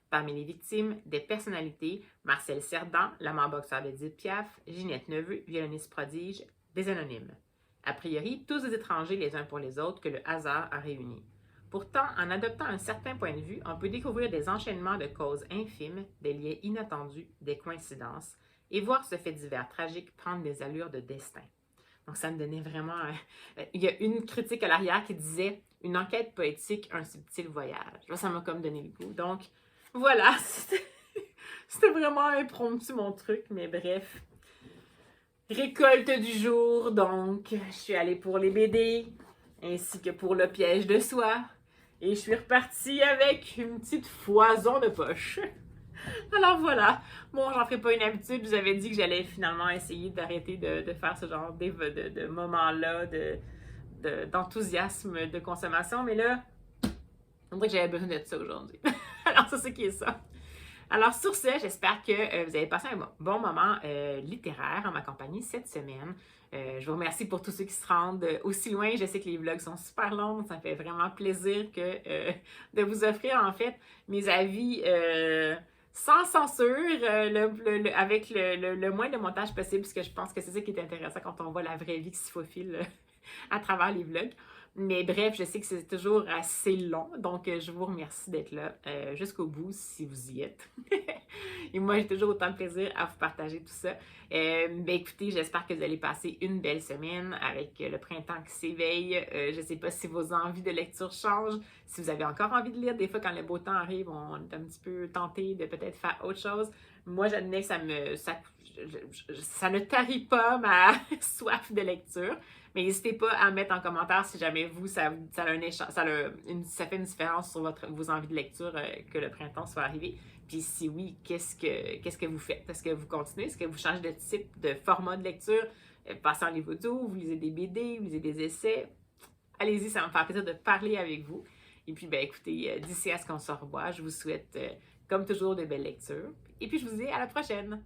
Parmi les victimes, des personnalités, Marcel Cerdan, l'amant boxeur d'Edith Piaf, Ginette Neveu, violoniste prodige, des anonymes. A priori, tous des étrangers les uns pour les autres que le hasard a réunis. Pourtant, en adoptant un certain point de vue, on peut découvrir des enchaînements de causes infimes, des liens inattendus, des coïncidences, et voir ce fait divers tragique prendre des allures de destin. Donc, ça me donnait vraiment... il y a une critique à l'arrière qui disait « Une enquête poétique, un subtil voyage ». Là, ça m'a comme donné le goût. Donc, voilà, c'était vraiment impromptu mon truc, mais bref. Récolte du jour, donc, je suis allée pour les BD, ainsi que pour le piège de soie, et je suis repartie avec une petite foison de poche. Alors voilà, bon, j'en ferai pas une habitude, je vous avais dit que j'allais finalement essayer d'arrêter de faire ce genre de moments-là, d'enthousiasme de consommation, mais là, on dirait que j'avais besoin de ça aujourd'hui. Alors, c'est ça qui est ça. Alors, sur ce, j'espère que vous avez passé un bon moment littéraire en ma compagnie cette semaine. Je vous remercie pour tous ceux qui se rendent aussi loin. Je sais que les vlogs sont super longs. Ça me fait vraiment plaisir de vous offrir, en fait, mes avis sans censure, avec le moins de montage possible, parce que je pense que c'est ça qui est intéressant quand on voit la vraie vie qui se faufile à travers les vlogs. Mais bref, je sais que c'est toujours assez long, donc je vous remercie d'être là jusqu'au bout si vous y êtes. Et moi, j'ai toujours autant de plaisir à vous partager tout ça. Ben écoutez, j'espère que vous allez passer une belle semaine avec le printemps qui s'éveille. Je ne sais pas si vos envies de lecture changent, si vous avez encore envie de lire. Des fois, quand le beau temps arrive, on est un petit peu tenté de peut-être faire autre chose. Moi, j'admets que ça ne tarit pas ma soif de lecture. Mais n'hésitez pas à mettre en commentaire si jamais vous, ça fait une différence sur vos envies de lecture que le printemps soit arrivé. Puis si oui, qu'est-ce que vous faites? Est-ce que vous continuez? Est-ce que vous changez de type, de format de lecture? Passez en livre audio, vous lisez des BD, vous lisez des essais? Allez-y, ça va me faire plaisir de parler avec vous. Et puis, ben écoutez, d'ici à ce qu'on se revoit, je vous souhaite, comme toujours, de belles lectures. Et puis, je vous dis à la prochaine!